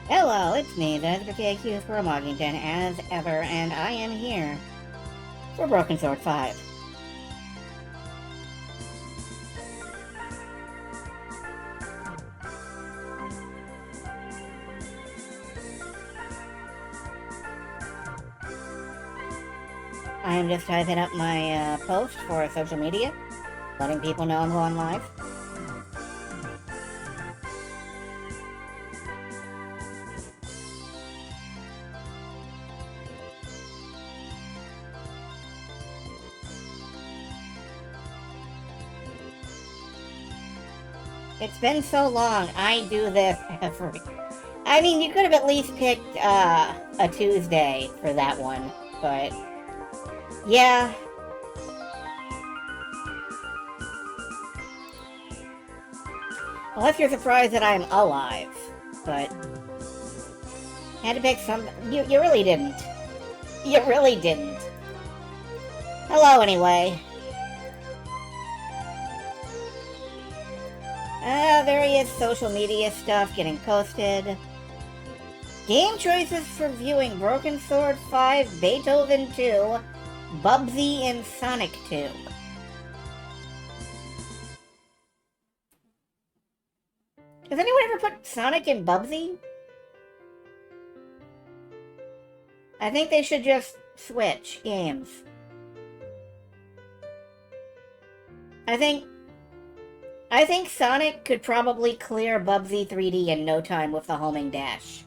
Hello, it's me, the KQ from Ogington, as ever, and I am here for Broken Sword 5. I am just typing up my post for social media, letting people know I'm going live. It's been so long, I do this every... I mean, you could have at least picked a Tuesday for that one, but... yeah. Unless you're surprised that I'm alive, but... had to pick some... You really didn't. You really didn't. Hello, anyway. Various social media stuff getting posted. Game choices for viewing Broken Sword 5, Beethoven 2, Bubsy, and Sonic 2. Has anyone ever put Sonic and Bubsy? I think they should just switch games. I think Sonic could probably clear Bubsy 3D in no time with the homing dash.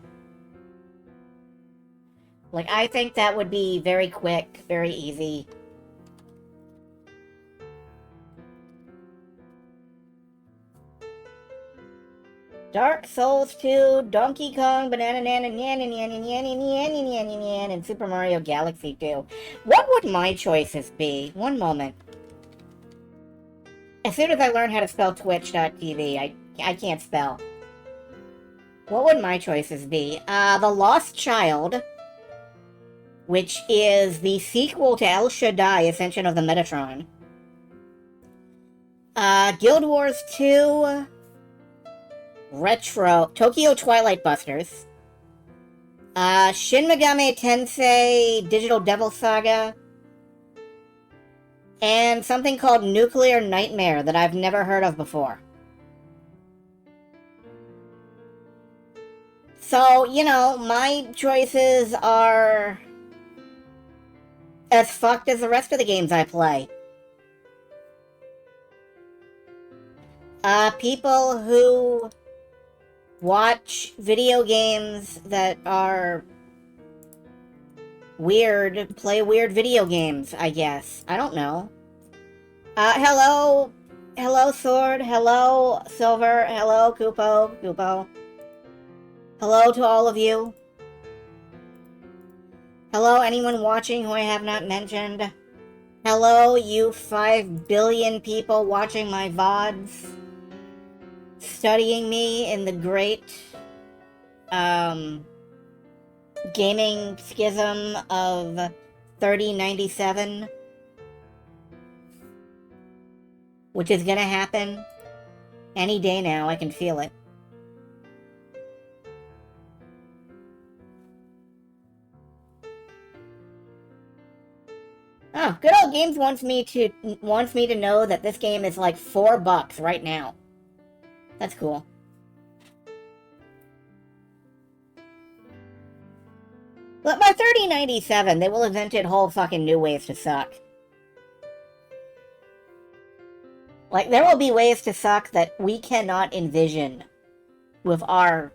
Like, I think that would be very quick, very easy. Dark Souls 2, Donkey Kong, Banana Nan, and Super Mario Galaxy 2. What would my choices be? One moment. As soon as I learn how to spell twitch.tv, I can't spell. What would my choices be? The Lost Child, which is the sequel to El Shaddai, Ascension of the Metatron. Guild Wars 2, Retro, Tokyo Twilight Busters, Shin Megami Tensei Digital Devil Saga, and something called Nuclear Nightmare that I've never heard of before. So, you know, my choices are as fucked as the rest of the games I play. People who watch video games that are weird, play weird video games, I guess. I don't know. Hello Sword, hello Silver, hello Kupo. Hello to all of you. Hello anyone watching who I have not mentioned. Hello you 5 billion people watching my VODs. Studying me in the great, gaming schism of 3097, which is gonna happen any day now. I can feel it. Oh, Good Old Games wants me to know that this game is like $4 right now. That's cool. But by 3097, they will have invented whole fucking new ways to suck. Like, there will be ways to suck that we cannot envision with our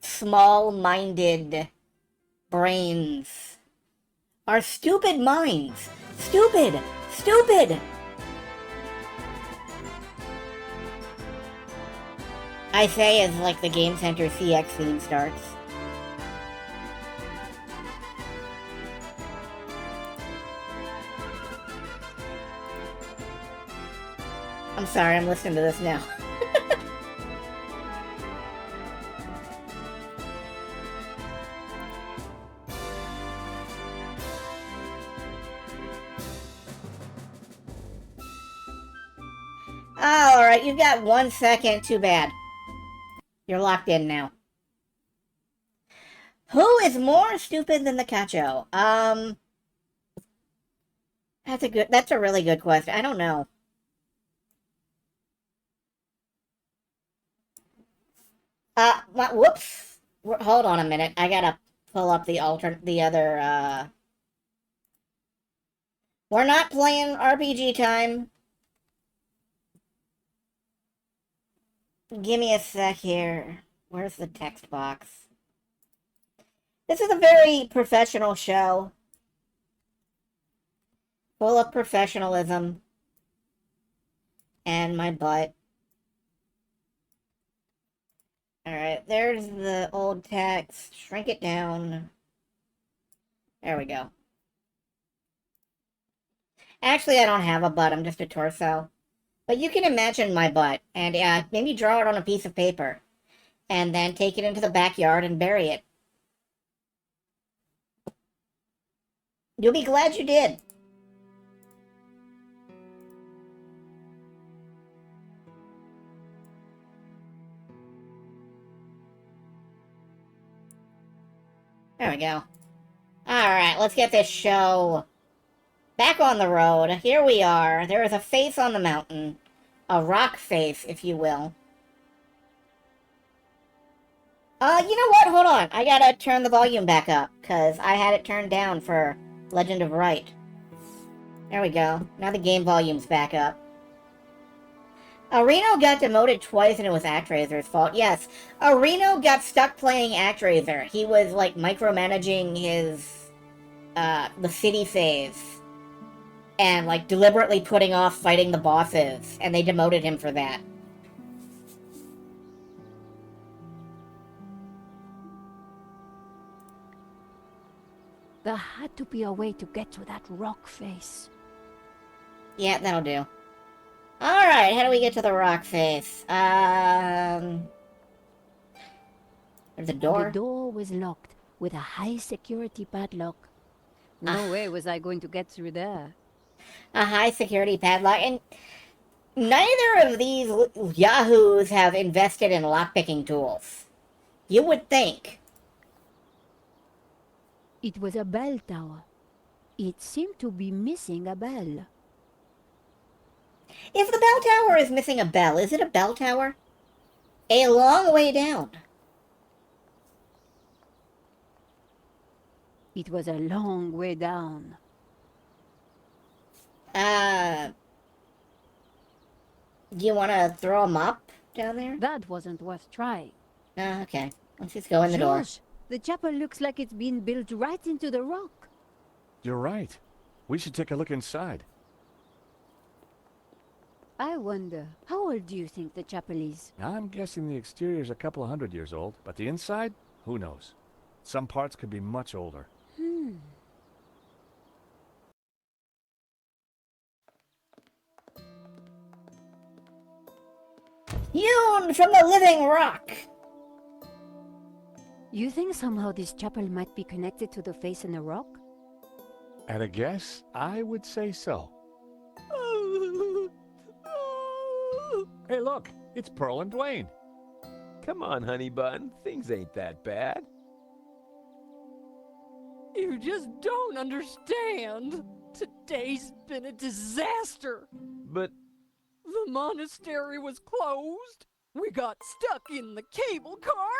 small-minded brains. Our stupid minds. Stupid! Stupid! I say as, like, the Game Center CX theme starts. I'm sorry, I'm listening to this now. Alright, you've got 1 second. Too bad. You're locked in now. Who is more stupid than the Cacho? That's a really good question. I don't know. Whoops. Hold on a minute. I gotta pull up the other. We're not playing RPG time. Give me a sec here. Where's the text box? This is a very professional show. Full of professionalism. And my butt. Alright, there's the old text. Shrink it down. There we go. Actually, I don't have a butt. I'm just a torso. But you can imagine my butt. And maybe draw it on a piece of paper. And then take it into the backyard and bury it. You'll be glad you did. There we go. Alright, let's get this show back on the road. Here we are. There is a face on the mountain. A rock face, if you will. You know what? Hold on. I gotta turn the volume back up, because I had it turned down for Legend of Right. There we go. Now the game volume's back up. Reno got demoted twice and it was ActRaiser's fault. Yes, Reno got stuck playing ActRaiser. He was, like, micromanaging his, the city phase. And, like, deliberately putting off fighting the bosses. And they demoted him for that. There had to be a way to get to that rock face. Yeah, that'll do. Alright, how do we get to the rock face? There's a door. The door was locked with a high security padlock. No way was I going to get through there. A high security padlock, and neither of these yahoos have invested in lockpicking tools. You would think. It was a bell tower. It seemed to be missing a bell. If the bell tower is missing a bell, is it a bell tower? A long way down. It was a long way down. Do you want to throw a mop down there? That wasn't worth trying. Okay. Let's just go in the door. Josh, the chapel looks like it's been built right into the rock. You're right. We should take a look inside. I wonder, how old do you think the chapel is? I'm guessing the exterior's a couple of 100 years old, but the inside? Who knows? Some parts could be much older. Hewn from the living rock! You think somehow this chapel might be connected to the face in the rock? At a guess, I would say so. Hey, look! It's Pearl and Dwayne. Come on, honey bun. Things ain't that bad. You just don't understand. Today's been a disaster. But The monastery was closed. We got stuck in the cable car.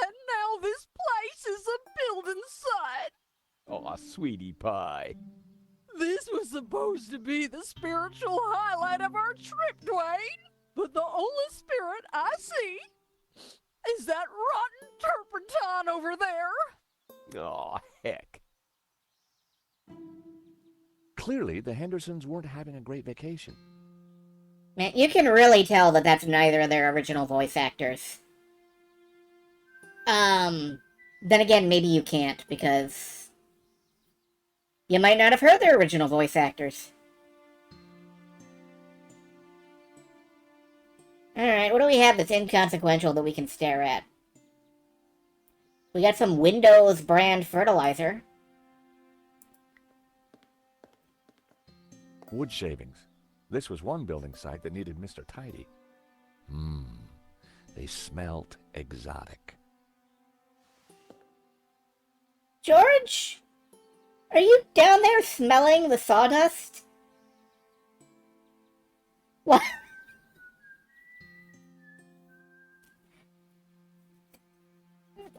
And now this place is a building site. aw, sweetie pie. This was supposed to be the spiritual highlight of our trip, Dwayne. But the only spirit I see is that rotten turpentine over there. Aw, heck. Clearly, the Hendersons weren't having a great vacation. Man, you can really tell that that's neither of their original voice actors. Then again, maybe you can't, because you might not have heard their original voice actors. Alright, what do we have that's inconsequential that we can stare at? We got some Windows brand fertilizer. Wood shavings. This was one building site that needed Mr. Tidy. They smelt exotic. George? Are you down there smelling the sawdust? What?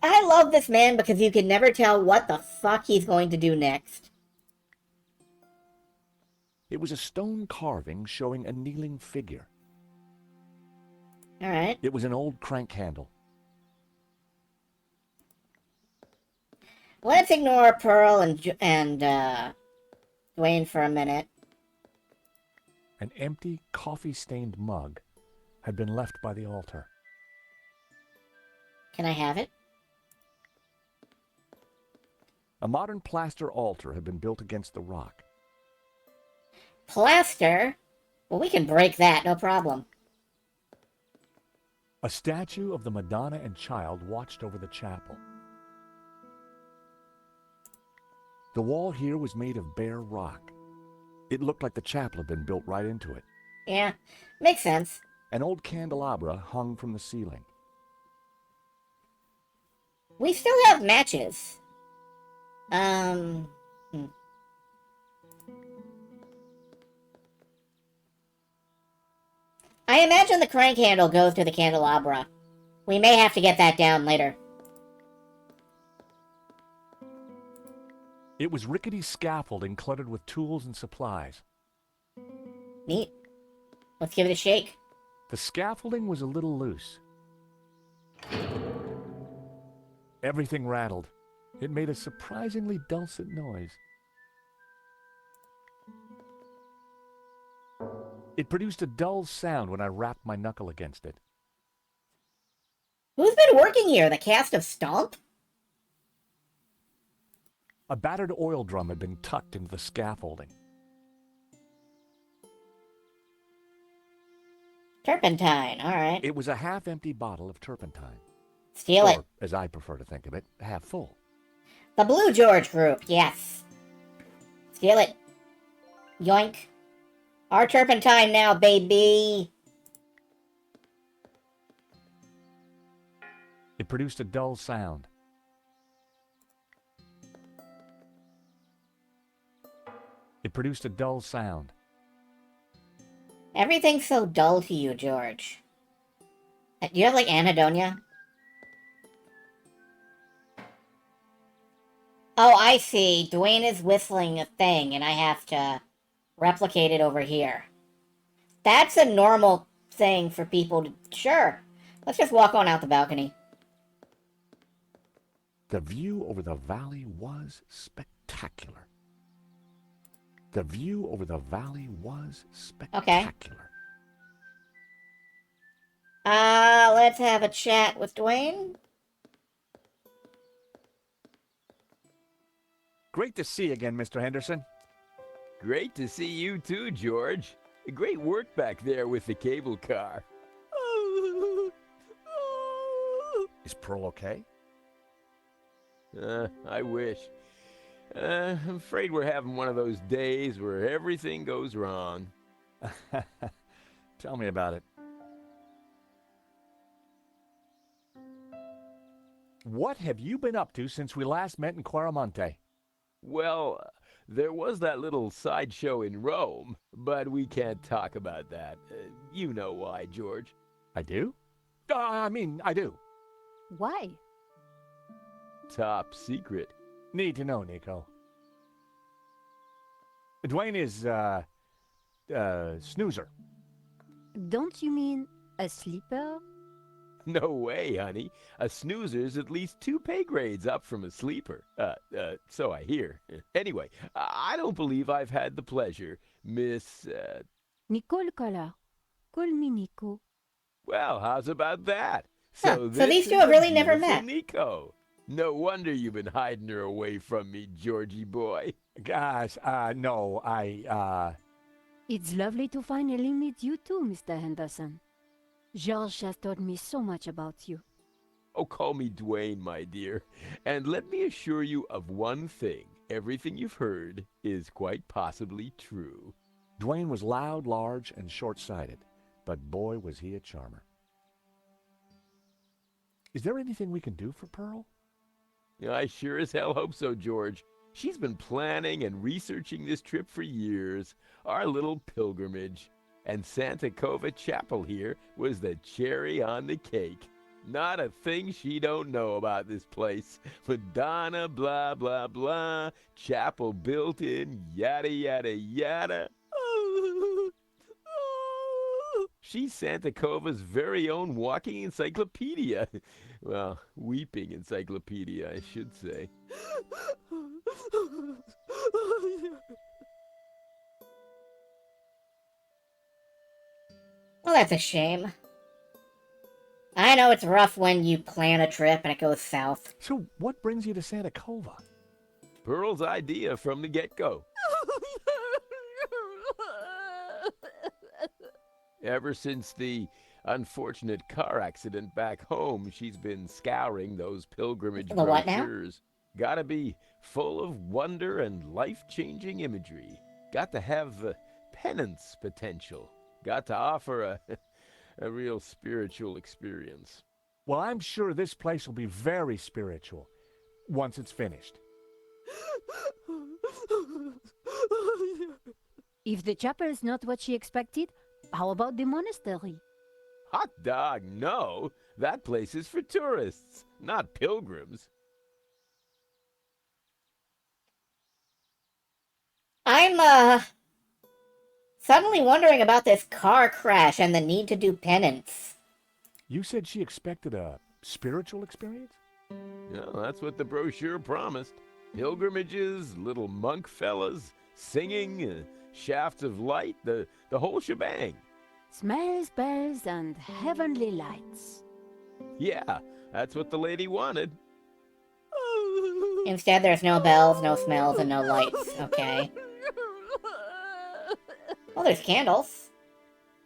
I love this man because you can never tell what the fuck he's going to do next. It was a stone carving showing a kneeling figure. Alright. It was an old crank handle. Let's ignore Pearl and Dwayne for a minute. An empty, coffee-stained mug had been left by the altar. Can I have it? A modern plaster altar had been built against the rock. Plaster? Well, we can break that, no problem. A statue of the Madonna and Child watched over the chapel. The wall here was made of bare rock. It looked like the chapel had been built right into it. Yeah, makes sense. An old candelabra hung from the ceiling. We still have matches. I imagine the crank handle goes to the candelabra. We may have to get that down later. It was rickety scaffolding cluttered with tools and supplies. Neat. Let's give it a shake. The scaffolding was a little loose. Everything rattled. It made a surprisingly dulcet noise. It produced a dull sound when I rapped my knuckle against it. Who's been working here? The cast of Stomp? A battered oil drum had been tucked into the scaffolding. Turpentine, alright. It was a half-empty bottle of turpentine. Steal it. Or, as I prefer to think of it, half full. The Blue George group, yes. Steal it. Yoink. Our turpentine now, baby. It produced a dull sound. It produced a dull sound. Everything's so dull to you, George. Do you have, like, anhedonia? Oh, I see. Dwayne is whistling a thing, and I have to replicate it over here. That's a normal thing for people to... Sure. Let's just walk on out the balcony. The view over the valley was spectacular. The view over the valley was spectacular. Let's have a chat with Dwayne. Great to see you again, Mr. Henderson. Great to see you too, George. Great work back there with the cable car. Is Pearl okay? I wish. I'm afraid we're having one of those days where everything goes wrong. Tell me about it. What have you been up to since we last met in Quaramonte? Well, there was that little sideshow in Rome, but we can't talk about that. You know why, George. I do? I do. Why? Top secret. Need to know, Nico. Dwayne is, snoozer. Don't you mean a sleeper? No way, honey. A snoozer's at least 2 pay grades up from a sleeper. So I hear. Anyway, I don't believe I've had the pleasure, Miss, Nicole Collar. Call me Nico. Well, how's about that? So this these two is have the really never beautiful met. Nico. No wonder you've been hiding her away from me, Georgie boy. Gosh, no, It's lovely to finally meet you too, Mr. Henderson. George has told me so much about you. Oh, call me Dwayne, my dear. And let me assure you of one thing. Everything you've heard is quite possibly true. Dwayne was loud, large, and short-sighted, but boy was he a charmer. Is there anything we can do for Pearl? I sure as hell hope so, George. She's been planning and researching this trip for years, our little pilgrimage. And Santa Cova Chapel here was the cherry on the cake. Not a thing she don't know about this place. Madonna, blah, blah, blah. Chapel built in, yada, yada, yada. She's Santa Cova's very own walking encyclopedia. Well, weeping encyclopedia, I should say. Well, that's a shame. I know it's rough when you plan a trip and it goes south. So what brings you to Santa Cova? Pearl's idea from the get-go. Ever since the unfortunate car accident back home, she's been scouring those pilgrimage The what now? brochures. Gotta be full of wonder and life-changing imagery. Got to have penance potential. Got to offer a real spiritual experience. Well, I'm sure this place will be very spiritual once it's finished. If the chapel is not what she expected, how about the monastery? Hot dog, no. That place is for tourists, not pilgrims. I'm, suddenly wondering about this car crash and the need to do penance. You said she expected a spiritual experience? Yeah, that's what the brochure promised. Pilgrimages, little monk fellas, singing, shafts of light, the whole shebang. Smells, bells, and heavenly lights. Yeah, that's what the lady wanted. Instead, there's no bells, no smells, and no lights. Okay. Well, there's candles.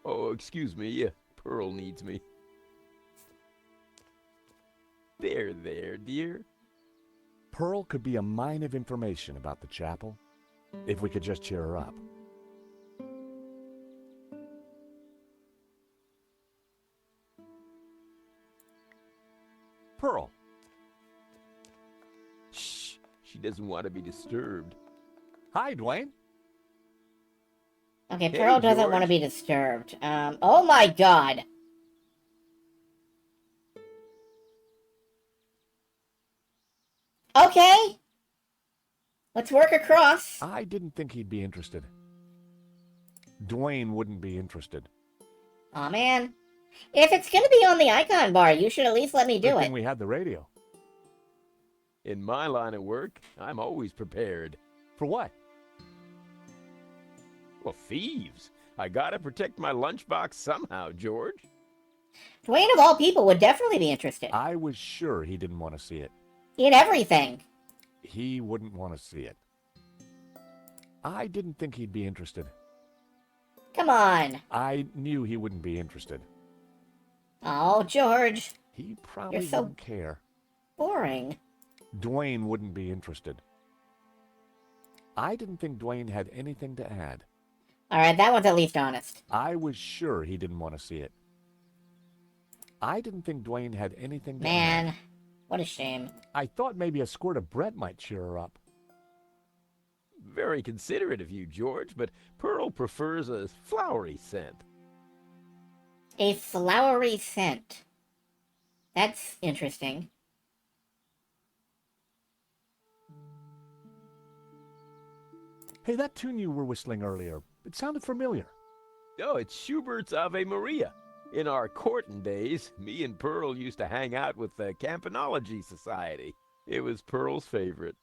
Oh, excuse me. Pearl needs me. There, dear. Pearl could be a mine of information about the chapel if we could just cheer her up. Pearl. Shh. She doesn't want to be disturbed. Hi, Dwayne. Okay, Hey, Pearl doesn't want to George. be disturbed. Oh my god. Okay. Let's work across. I didn't think he'd be interested. Dwayne wouldn't be interested. Aw, man. If it's gonna be on the icon bar, you should at least let me do Good it. thing we had the radio. In my line of work, I'm always prepared. For what? Well, thieves. I gotta protect my lunchbox somehow, George. Dwayne, of all people, would definitely be interested. I was sure he didn't want to see it. In everything. He wouldn't want to see it. I didn't think he'd be interested. Come on. I knew he wouldn't be interested. Oh, George. He probably You're so- wouldn't care. Boring. Dwayne wouldn't be interested. I didn't think Dwayne had anything to add. Alright, that one's at least honest. I was sure he didn't want to see it. I didn't think Dwayne had anything to add. Man, what a shame. I thought maybe a squirt of Brett might cheer her up. Very considerate of you, George, but Pearl prefers a flowery scent. A flowery scent. That's interesting. Hey, that tune you were whistling earlier, it sounded familiar. Oh, it's Schubert's Ave Maria. In our courting days, me and Pearl used to hang out with the Campanology Society. It was Pearl's favorite.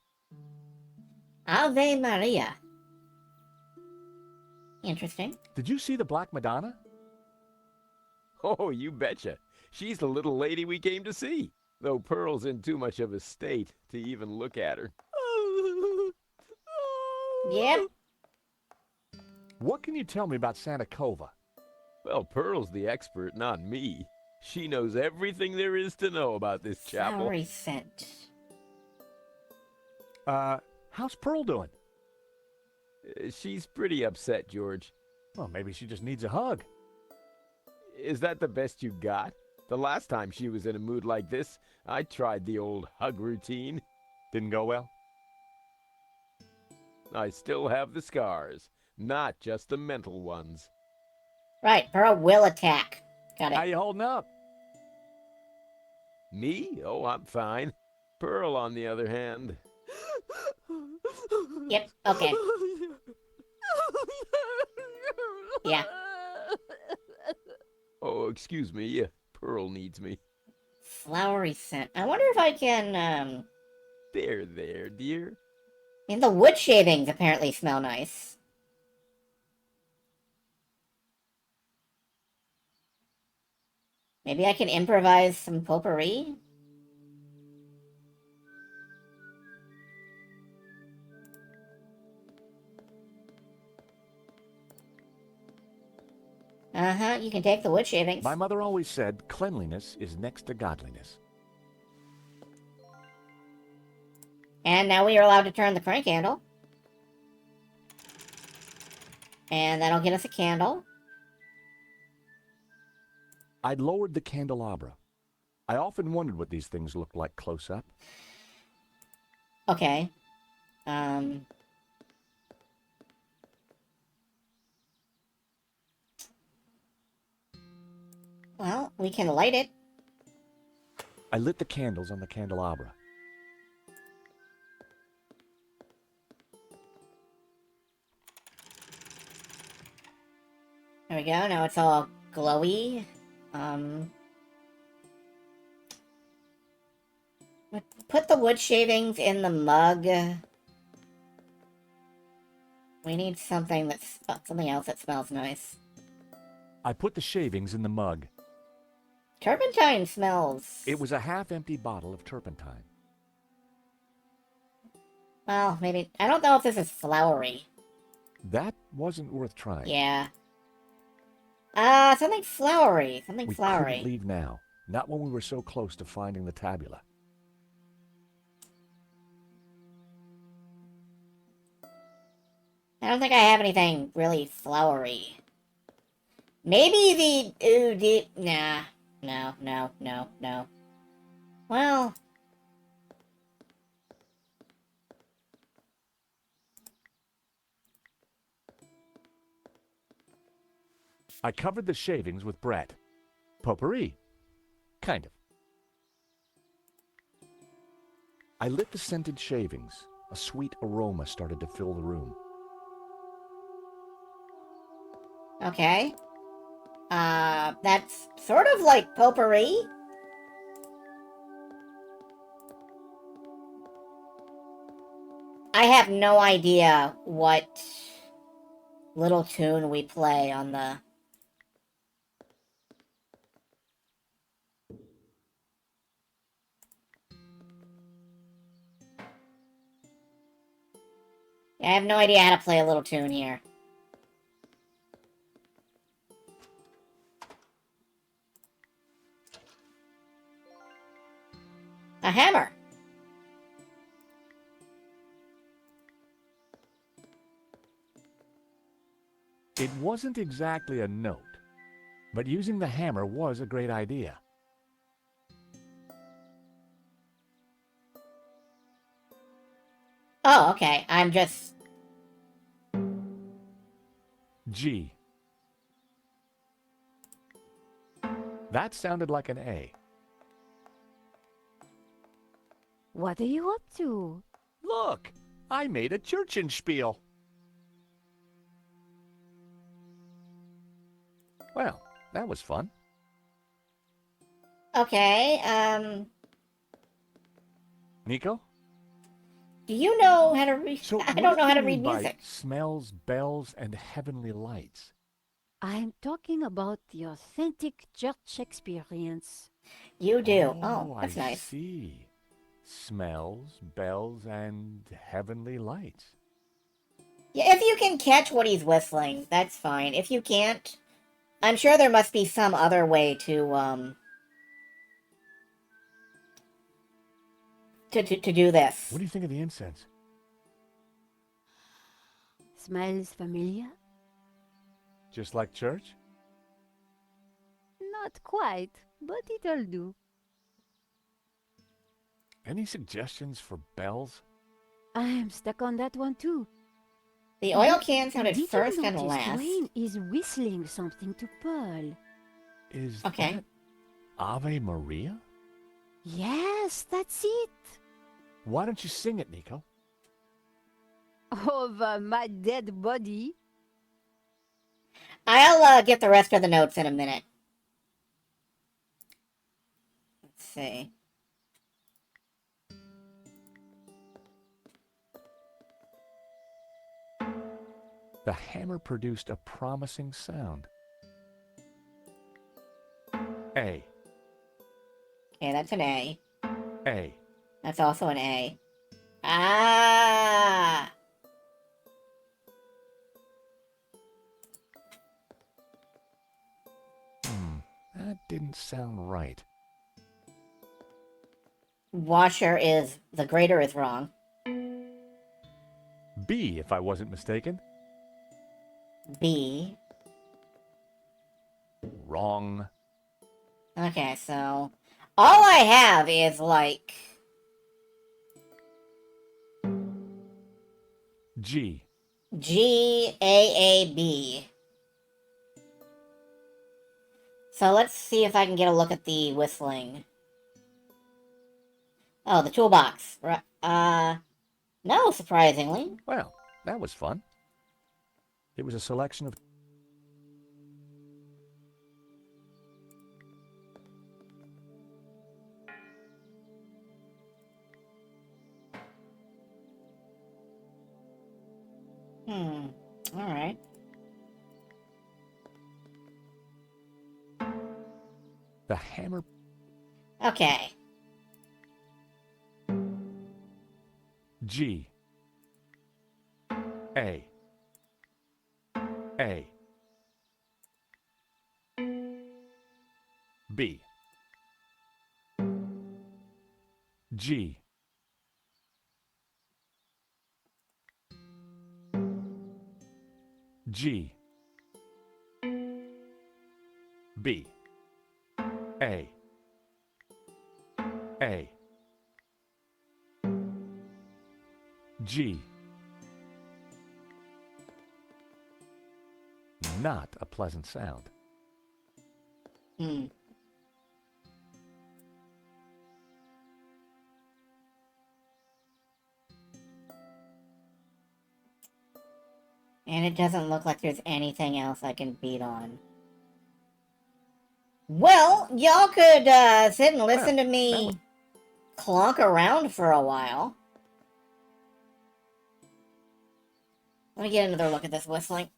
Ave Maria. Interesting. Did you see the Black Madonna? Oh, you betcha. She's the little lady we came to see, though Pearl's in too much of a state to even look at her. Yep. What can you tell me about Santa Cova? Well, Pearl's the expert, not me. She knows everything there is to know about this chapel. Flowery scent. How's Pearl doing? She's pretty upset, George. Well, maybe she just needs a hug. Is that the best you got? The last time she was in a mood like this, I tried the old hug routine. Didn't go well? I still have the scars, not just the mental ones. Right, Pearl will attack. Got How it. you holding up? Me? Oh, I'm fine. Pearl, on the other hand. Yep, okay. Yeah. Oh, excuse me. Pearl needs me. Flowery scent. I wonder if I can, There, dear. the wood shavings apparently smell nice. Maybe I can improvise some potpourri? Uh-huh, you can take the wood shavings. My mother always said cleanliness is next to godliness. And now we are allowed to turn the crank handle. And that'll get us a candle. I'd lowered the candelabra. I often wondered what these things looked like close up. Okay. Well, we can light it. I lit the candles on the candelabra. There we go, now it's all glowy. Put the wood shavings in the mug. We need something that's something else that smells nice. I put the shavings in the mug. Turpentine smells. It was a half-empty bottle of turpentine. Well, maybe... I don't know if this is flowery. That wasn't worth trying. Yeah. Something flowery. Something We flowery. couldn't leave now. Not when we were so close to finding the tabula. I don't think I have anything really flowery. Maybe the... Ooh, nah. No. Well... I covered the shavings with Brett. Potpourri. Kind of. I lit the scented shavings. A sweet aroma started to fill the room. Okay. That's sort of like potpourri. I have no idea what little tune we play on the... I have no idea how to play a little tune here. A hammer! It wasn't exactly a note, but using the hammer was a great idea. Oh, okay. I'm just... G. That sounded like an A. What are you up to? Look, I made a Churchenspiel. Well, that was fun. Okay, Nico? do you know how to read... So I what don't do know how you to mean read by music. smells, bells, and heavenly lights? I'm talking about the authentic church experience. You do. Oh, that's I nice. see. Smells, bells, and heavenly lights. Yeah, if you can catch what he's whistling, that's fine. If you can't, I'm sure there must be some other way to do this. What do you think of the incense? Smells familiar? Just like church? Not quite, but it'll do. Any suggestions for bells? I'm stuck on that one too. The oil But can sounded did first you and notice last. Dwayne is whistling something to Pearl? Is Okay. that Ave Maria? Yes, that's it. Why don't you sing it, Nico? Over my dead body. I'll get the rest of the notes in a minute. Let's see. The hammer produced a promising sound. A. Okay, that's an A. A. That's also an A. Ah! That didn't sound right. Washer is... the grader is wrong. B, if I wasn't mistaken. B. Wrong. Okay, so... all I have is, like... G. G-A-A-B. So let's see if I can get a look at the whistling. Oh, the toolbox. No, surprisingly. Well, that was fun. It was a selection of... Alright. The hammer... Okay. G. A. A. B. G. G. B. A. A. G. Not a pleasant sound. Hmm. And it doesn't look like there's anything else I can beat on. Well, y'all could sit and listen to me clonk around for a while. Let me get another look at this whistling.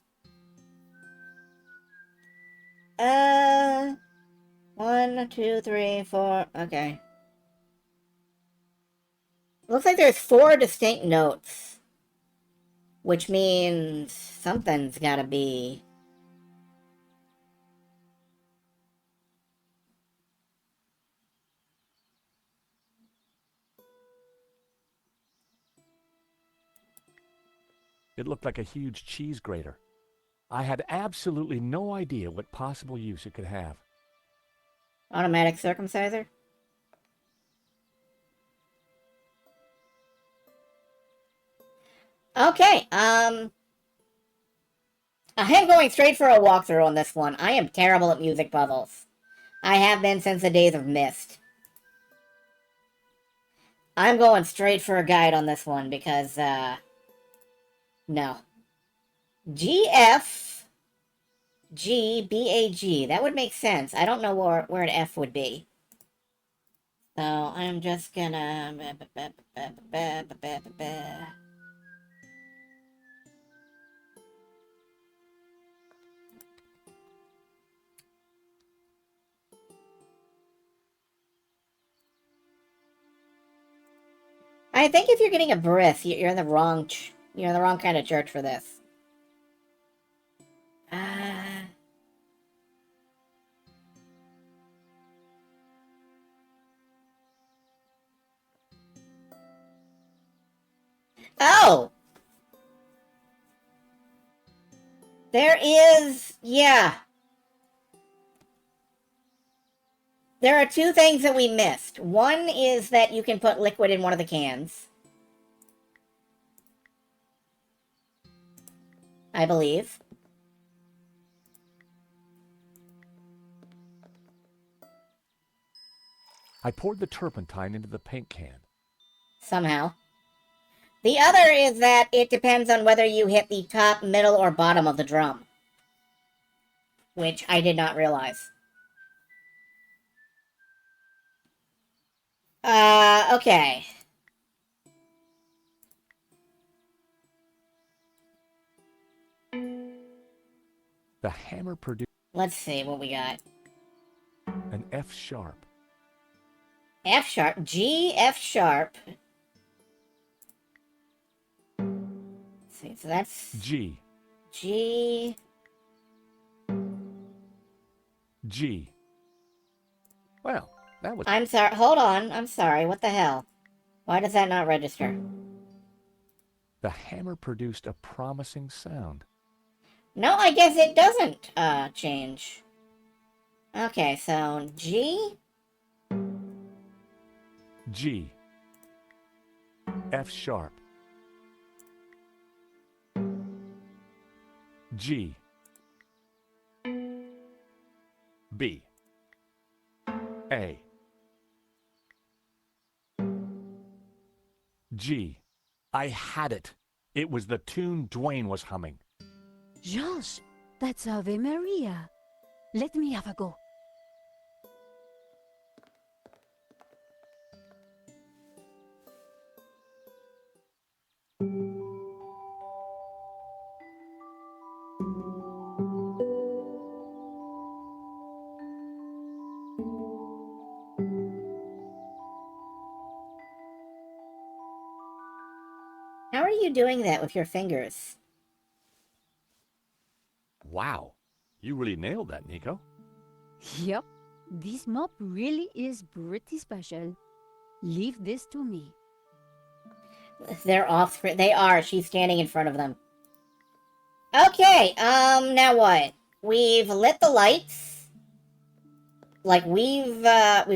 1, 2, 3, 4. Okay. Looks like there's 4 distinct notes. Which means something's gotta be... It looked like a huge cheese grater. I had absolutely no idea what possible use it could have. Automatic circumciser? Okay, I am going straight for a walkthrough on this one. I am terrible at music puzzles. I have been since the days of Myst. I'm going straight for a guide on this one because, no. GF GBAG. That would make sense. I don't know where an F would be. So I'm just gonna... I think if you're getting a bris, you're in the wrong kind of church for this. Oh! There is... yeah. There are two things that we missed. One is that you can put liquid in one of the cans. I believe. I poured the turpentine into the paint can. Somehow. The other is that it depends on whether you hit the top, middle, or bottom of the drum. Which I did not realize. Okay. The hammer produced Let's see what we got. an F sharp. F sharp. G, F sharp. Let's see, so that's... G. G... G. Well, that was... I'm sorry. Hold on. I'm sorry. What the hell? Why does that not register? The hammer produced a promising sound. No, I guess it doesn't, change. Okay, so G? G. F sharp. G. B. A. G. I had it. It was the tune Dwayne was humming. George, that's Ave Maria. Let me have a go. How are you doing that with your fingers? Wow. You really nailed that, Nico. Yep, this mop really is pretty special. Leave this to me. They're off screen. They are. She's standing in front of them. Okay, now what? We've lit the lights. Like, we've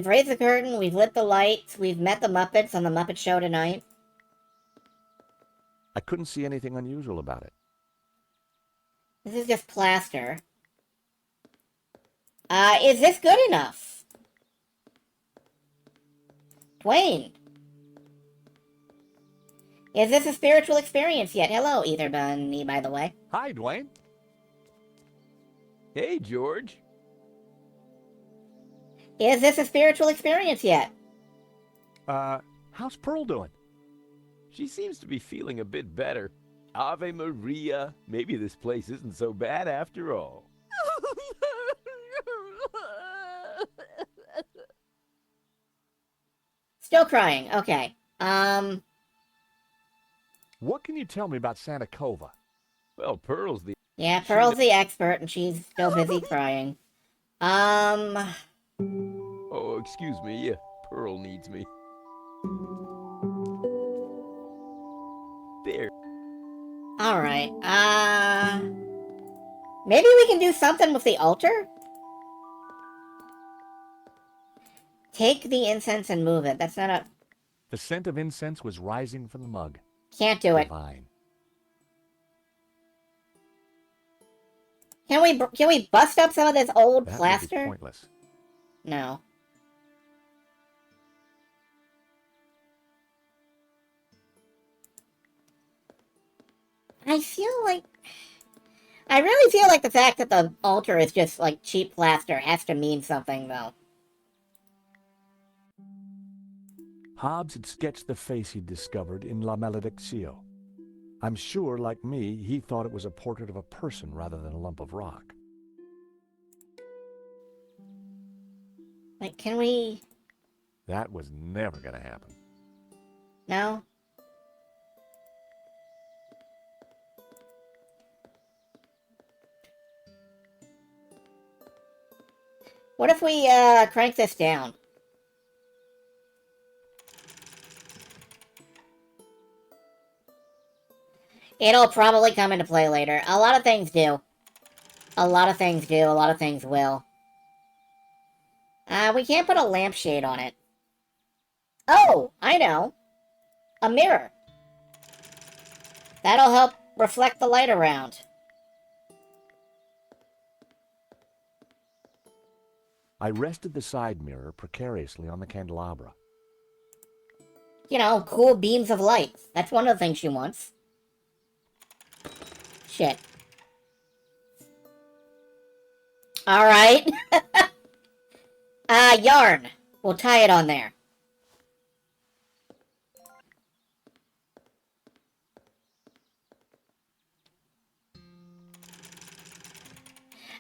raised the curtain, we've lit the lights, we've met the Muppets on the Muppet Show tonight. I couldn't see anything unusual about it. This is just plaster. Is this good enough? Dwayne. Is this a spiritual experience yet? Hello, Ether Bunny, by the way. Hi, Dwayne. Hey, George. Is this a spiritual experience yet? How's Pearl doing? She seems to be feeling a bit better. Ave Maria. Maybe this place isn't so bad after all. Still crying. Okay. What can you tell me about Santa Cova? Well, Pearl's the... Yeah, Pearl's the expert, and she's still busy crying. Oh, excuse me. Pearl needs me. There. Alright, maybe we can do something with the altar? Take the incense and move it. That's not a... The scent of incense was rising from the mug. Can't do it. Divine. Can we bust up some of this old That would be plaster? pointless. No. I really feel like the fact that the altar is just, like, cheap plaster has to mean something, though. Hobbes had sketched the face he'd discovered in La Maledictio. I'm sure, like me, he thought it was a portrait of a person rather than a lump of rock. Like, can we... That was never going to happen. No? What if we, crank this down? It'll probably come into play later. A lot of things do. A lot of things do. A lot of things will. We can't put a lampshade on it. Oh, I know. A mirror. That'll help reflect the light around. I rested the side mirror precariously on the candelabra. You know, cool beams of light. That's one of the things she wants. Shit. Alright. Yarn. We'll tie it on there.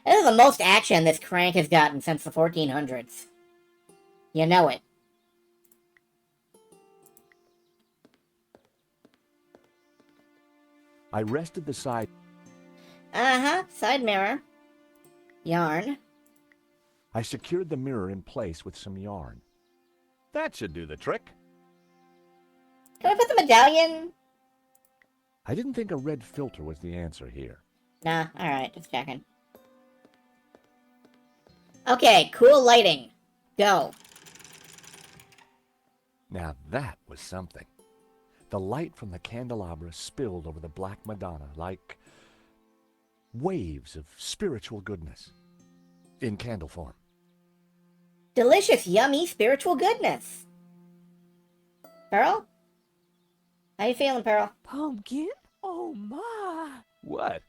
This is the most action this crank has gotten since the 1400s. You know it. I rested the side... Uh-huh. Side mirror. Yarn. I secured the mirror in place with some yarn. That should do the trick. Can we put the medallion? I didn't think a red filter was the answer here. Nah, alright, just checking. Okay, cool lighting. Go. Now that was something. The light from the candelabra spilled over the Black Madonna like waves of spiritual goodness in candle form. Delicious, yummy, spiritual goodness. Pearl? How you feeling, Pearl? Pumpkin? Oh my! What?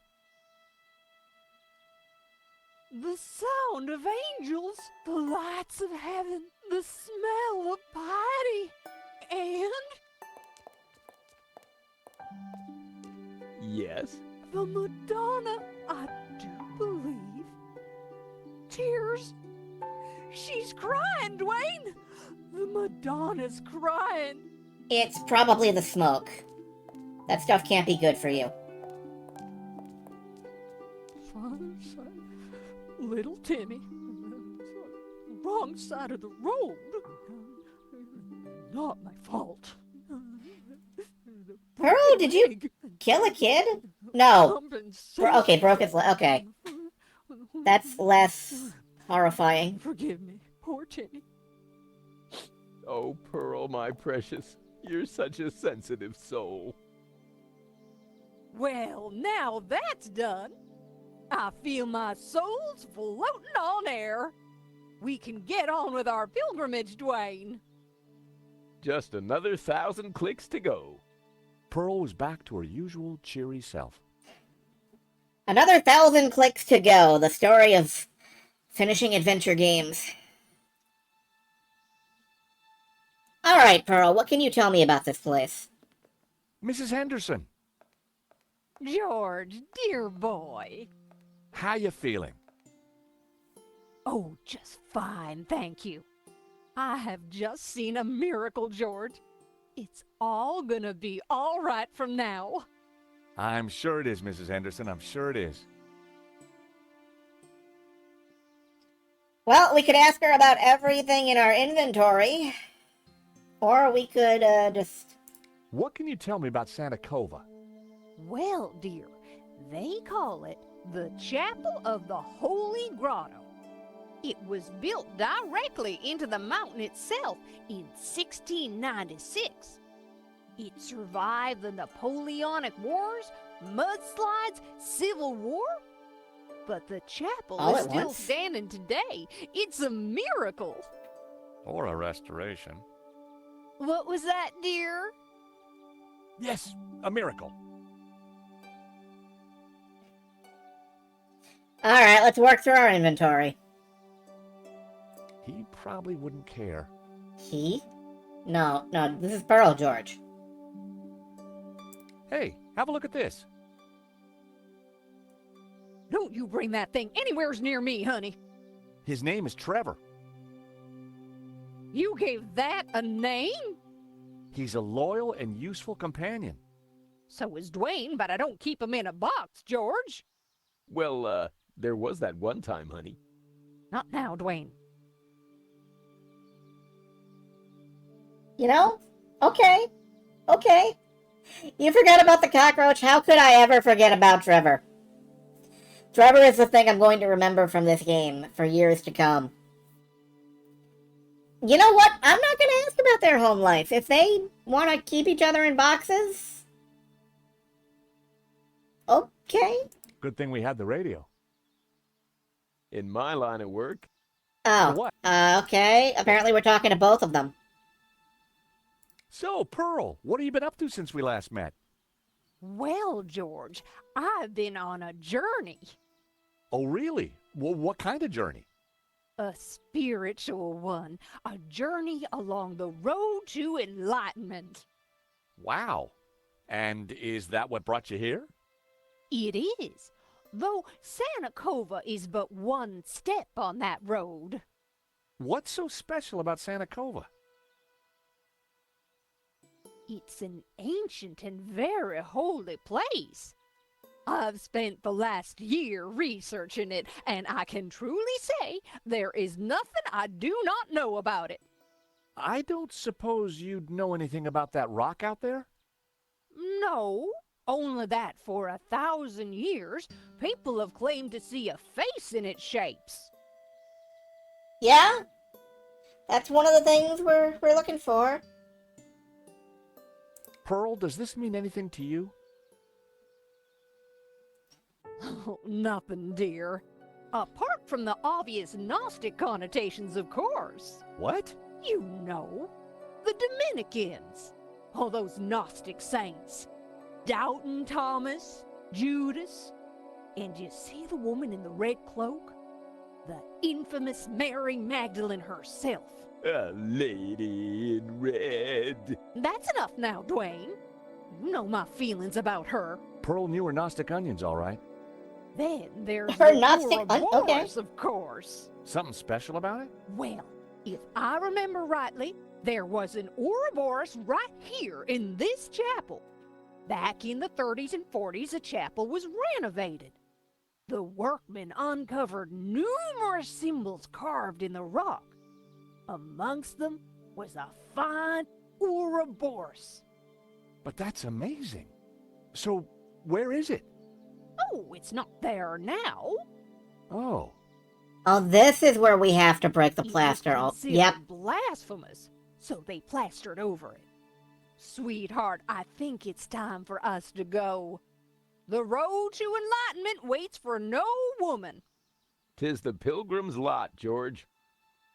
The sound of angels, the lights of heaven, the smell of piety, and Yes? the Madonna, I do believe. Tears. She's crying, Dwayne! The Madonna's crying. It's probably the smoke. That stuff can't be good for you. Father, son, little Timmy. Wrong side of the road. Not my fault. Pearl, did you kill a kid? No. Okay, broke his leg. Okay. That's less horrifying. Forgive me, poor Timmy. Oh, Pearl, my precious. You're such a sensitive soul. Well, now that's done. I feel my soul's floating on air. We can get on with our pilgrimage, Dwayne. Just another 1,000 clicks to go. Pearl was back to her usual cheery self. Another 1,000 clicks to go. The story of finishing adventure games. Alright, Pearl, what can you tell me about this place? Mrs. Henderson, George, dear boy. how you feeling? Oh, just fine, thank you. I have just seen a miracle, George. It's all gonna be all right from now. I'm sure it is, Mrs. Henderson. I'm sure it is. Well, we could ask her about everything in our inventory. Or we could, just... What can you tell me about Santa Cova? Well, dear, they call it the Chapel of the Holy Grotto. It was built directly into the mountain itself in 1696. It survived the Napoleonic Wars, mudslides, Civil War. But the chapel All is at still once? standing today. It's a miracle. Or a restoration. What was that, dear? Yes, a miracle. Alright, let's work through our inventory. He probably wouldn't care. He? No, this is Pearl, George. Hey, have a look at this. Don't you bring that thing anywhere near me, honey. His name is Trevor. You gave that a name? He's a loyal and useful companion. So is Dwayne, but I don't keep him in a box, George. Well, there was that one time, honey. Not now, Dwayne. You know? Okay. You forgot about the cockroach. How could I ever forget about Trevor? Trevor is the thing I'm going to remember from this game for years to come. You know what? I'm not going to ask about their home life. If they want to keep each other in boxes, okay. Good thing we had the radio. In my line of work, Oh, What? okay. Apparently we're talking to both of them. So, Pearl, what have you been up to since we last met? Well, George, I've been on a journey. Oh, really? Well, what kind of journey? A spiritual one. A journey along the road to enlightenment. Wow. And is that what brought you here? It is. Though Santa Cova is but one step on that road. What's so special about Santa Cova? It's an ancient and very holy place. I've spent the last year researching it, and I can truly say there is nothing I do not know about it. I don't suppose you'd know anything about that rock out there? No, only that for 1,000 years, people have claimed to see a face in its shapes. Yeah? That's one of the things we're looking for. Pearl, does this mean anything to you? Oh, nothing, dear. Apart from the obvious Gnostic connotations, of course. What? You know, the Dominicans. All those Gnostic saints. Doubting Thomas, Judas. And you see the woman in the red cloak? The infamous Mary Magdalene herself. a lady in red. That's enough now, Dwayne. You know my feelings about her. Pearl knew her Gnostic onions, all right. Then there's Her the Gnostic Ouroboros, okay. of course. Something special about it? Well, if I remember rightly, there was an Ouroboros right here in this chapel. Back in the 30s and 40s, the chapel was renovated. The workmen uncovered numerous symbols carved in the rock. Amongst them was a fine Ouroboros. But that's amazing. So, where is it? Oh, it's not there now. Oh, Oh, this is where we have to break the It was plaster. Oh, considered yep. blasphemous, so they plastered over it. Sweetheart, I think it's time for us to go. The road to enlightenment waits for no woman. 'Tis the pilgrim's lot, George.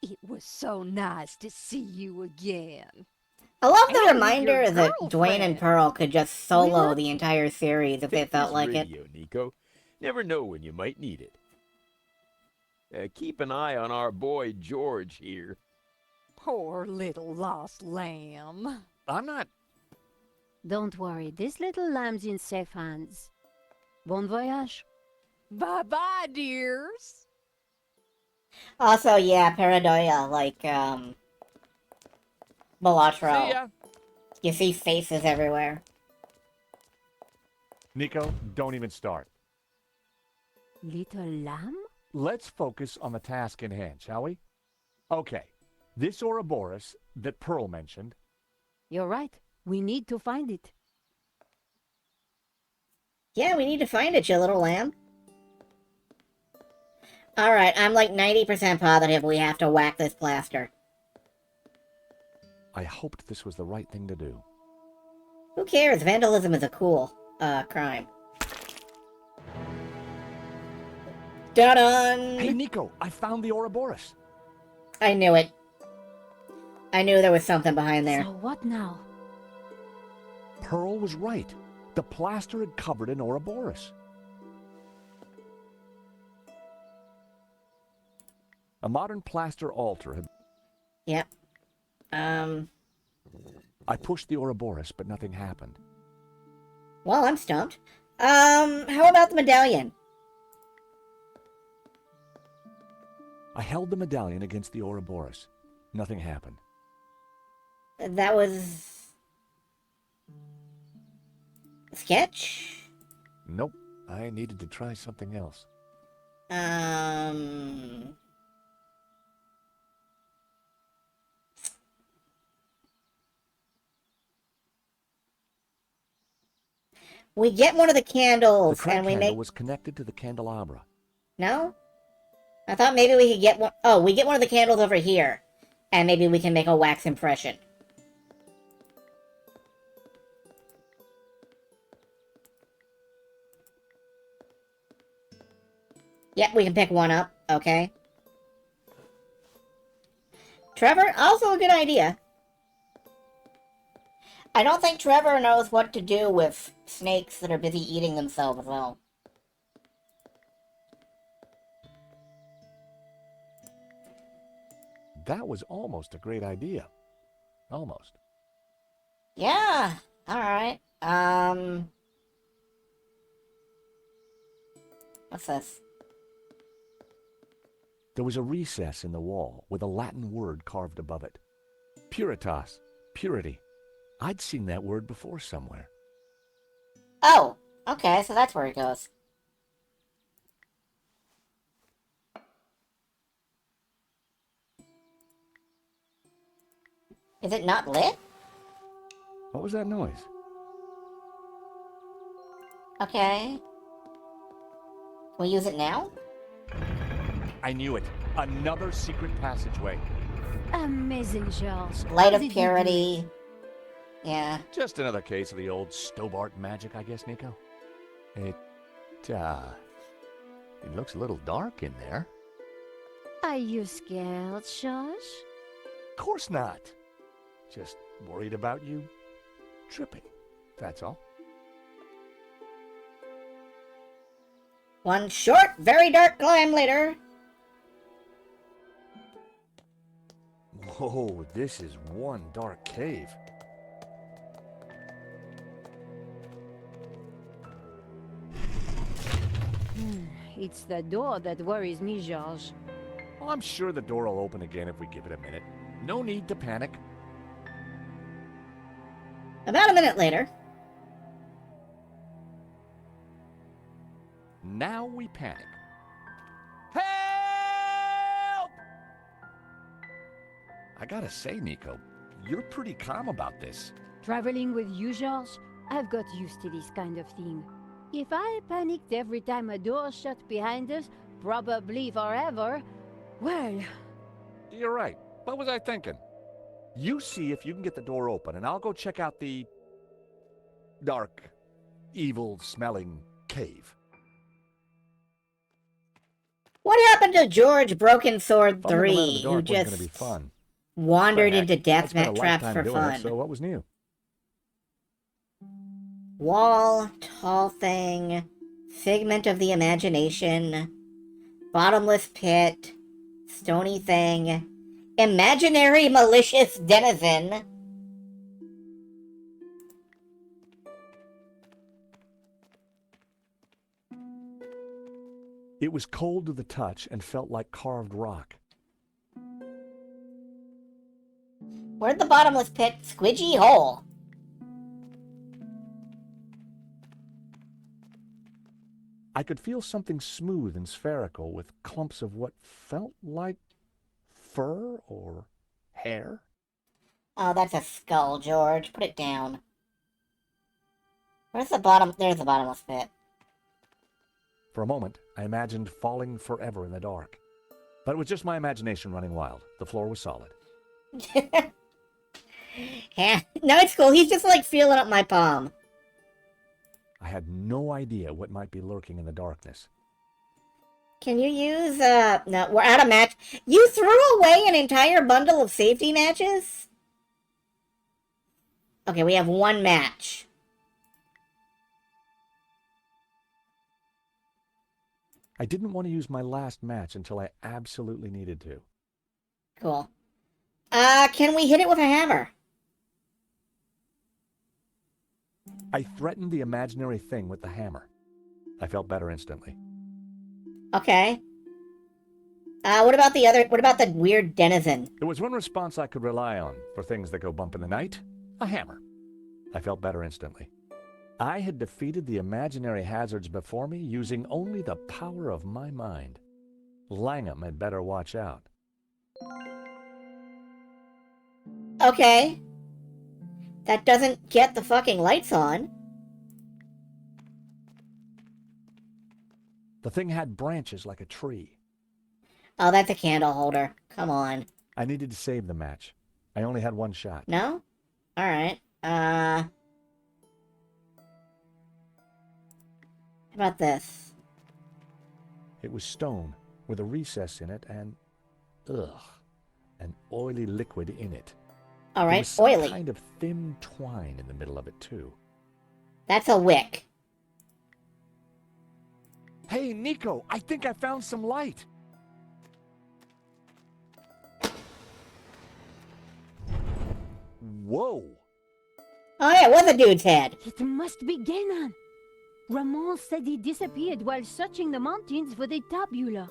It was so nice to see you again. I love the And reminder your that Dwayne and girlfriend. Pearl could just solo We're- the entire series if they felt It's like it. radio, Nico. Never know when you might need it. Keep an eye on our boy George here. Poor little lost lamb. I'm not... Don't worry, this little lamb's in safe hands. Bon voyage. Bye-bye, dears. Also, yeah, Paradoia, like, Belatro. See ya. You see faces everywhere. Nico, don't even start. Little lamb? Let's focus on the task in hand, shall we? Okay, this Ouroboros that Pearl mentioned, You're right. We need to find it. Yeah, we need to find it, you little lamb. Alright, I'm like 90% positive we have to whack this plaster. I hoped this was the right thing to do. Who cares? Vandalism is a cool, crime. Dun-dun! Hey, Nico, I found the Ouroboros. I knew it. I knew there was something behind there. So what now? Pearl was right. The plaster had covered an Ouroboros. A modern plaster altar had... Yep. I pushed the Ouroboros, but nothing happened. Well, I'm stumped. How about the medallion? I held the medallion against the Ouroboros. Nothing happened. That was... a sketch? Nope. I needed to try something else. We get one of the The candles, crack and we handle make... was connected to the candelabra. No? I thought maybe we could get one... Oh, we get one of the candles over here. And maybe we can make a wax impression. Yep, we can pick one up. Okay. Trevor, also a good idea. I don't think Trevor knows what to do with snakes that are busy eating themselves, though. That was almost a great idea. Almost. Yeah, alright. What's this? There was a recess in the wall with a Latin word carved above it. Puritas, purity. I'd seen that word before somewhere. Oh, okay, so that's where it goes. Is it not lit? What was that noise? Okay. Can we use it now? I knew it. Another secret passageway. Amazing, George. Light How of did you do purity. Yeah. Just another case of the old Stobart magic, I guess, Nico. It looks a little dark in there. it? Are you scared, George? Of course not. Just worried about you tripping, that's all. One short, very dark climb later. Whoa, this is one dark cave. It's the door that worries me, George. Well, I'm sure the door will open again if we give it a minute. No need to panic. About a minute later. Now we panic. Help! I gotta say, Nico, you're pretty calm about this. Traveling with you, George, I've got used to this kind of thing. If I panicked every time a door shut behind us, probably forever, well... You're right. What was I thinking? You see if you can get the door open, and I'll go check out the dark, evil-smelling cave. What happened to George Broken Sword Fumbling around in 3, the who dark wasn't just gonna be fun. wandered But heck, into I'd death spent a traps lifetime for doing fun? it, so what was new? Wall, tall thing, figment of the imagination, bottomless pit, stony thing, imaginary malicious denizen. It was cold to the touch and felt like carved rock. Where'd the bottomless pit squidgy hole? I could feel something smooth and spherical with clumps of what felt like fur or hair. Oh, that's a skull, George. Put it down. Where's the bottom? There's the bottomless pit. For a moment, I imagined falling forever in the dark. But it was just my imagination running wild. The floor was solid. Yeah, no, it's cool. He's just like feeling up my palm. I had no idea what might be lurking in the darkness. Can you use, no, we're out of match. You threw away an entire bundle of safety matches? Okay, we have one match. I didn't want to use my last match until I absolutely needed to. Cool. Can we hit it with a hammer? I threatened the imaginary thing with the hammer. I felt better instantly. Okay. What about the weird denizen? There was one response I could rely on for things that go bump in the night. A hammer. I felt better instantly. I had defeated the imaginary hazards before me using only the power of my mind. Langham had better watch out. Okay. That doesn't get the fucking lights on. The thing had branches like a tree. Oh, that's a candle holder. Come on. I needed to save the match. I only had one shot. No? Alright. How about this? It was stone, with a recess in it, and... ugh. An oily liquid in it. There Alright, was some oily. kind of thin twine in the middle of it, too. That's a wick. Hey, Nico, I think I found some light. Whoa. Oh yeah, it was a dude's head. It must be Genan. Ramon said he disappeared while searching the mountains for the tabula.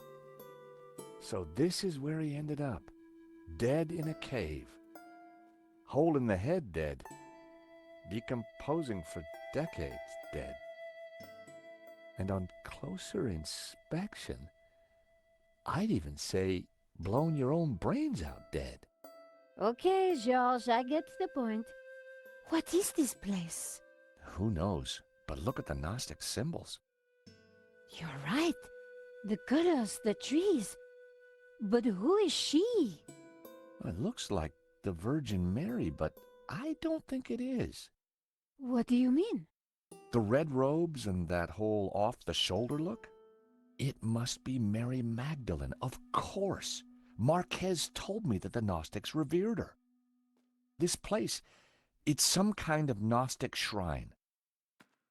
So this is where he ended up. Dead in a cave. Hole in the head dead. Decomposing for decades dead. And on closer inspection, I'd even say blown your own brains out dead. Okay, George, I get the point. What is this place? Who knows? But look at the Gnostic symbols. You're right. The colors, the trees. But who is she? It looks like the Virgin Mary, but I don't think it is. What do you mean? The red robes and that whole off-the-shoulder look? It must be Mary Magdalene, of course. Marquez told me that the Gnostics revered her. This place, it's some kind of Gnostic shrine.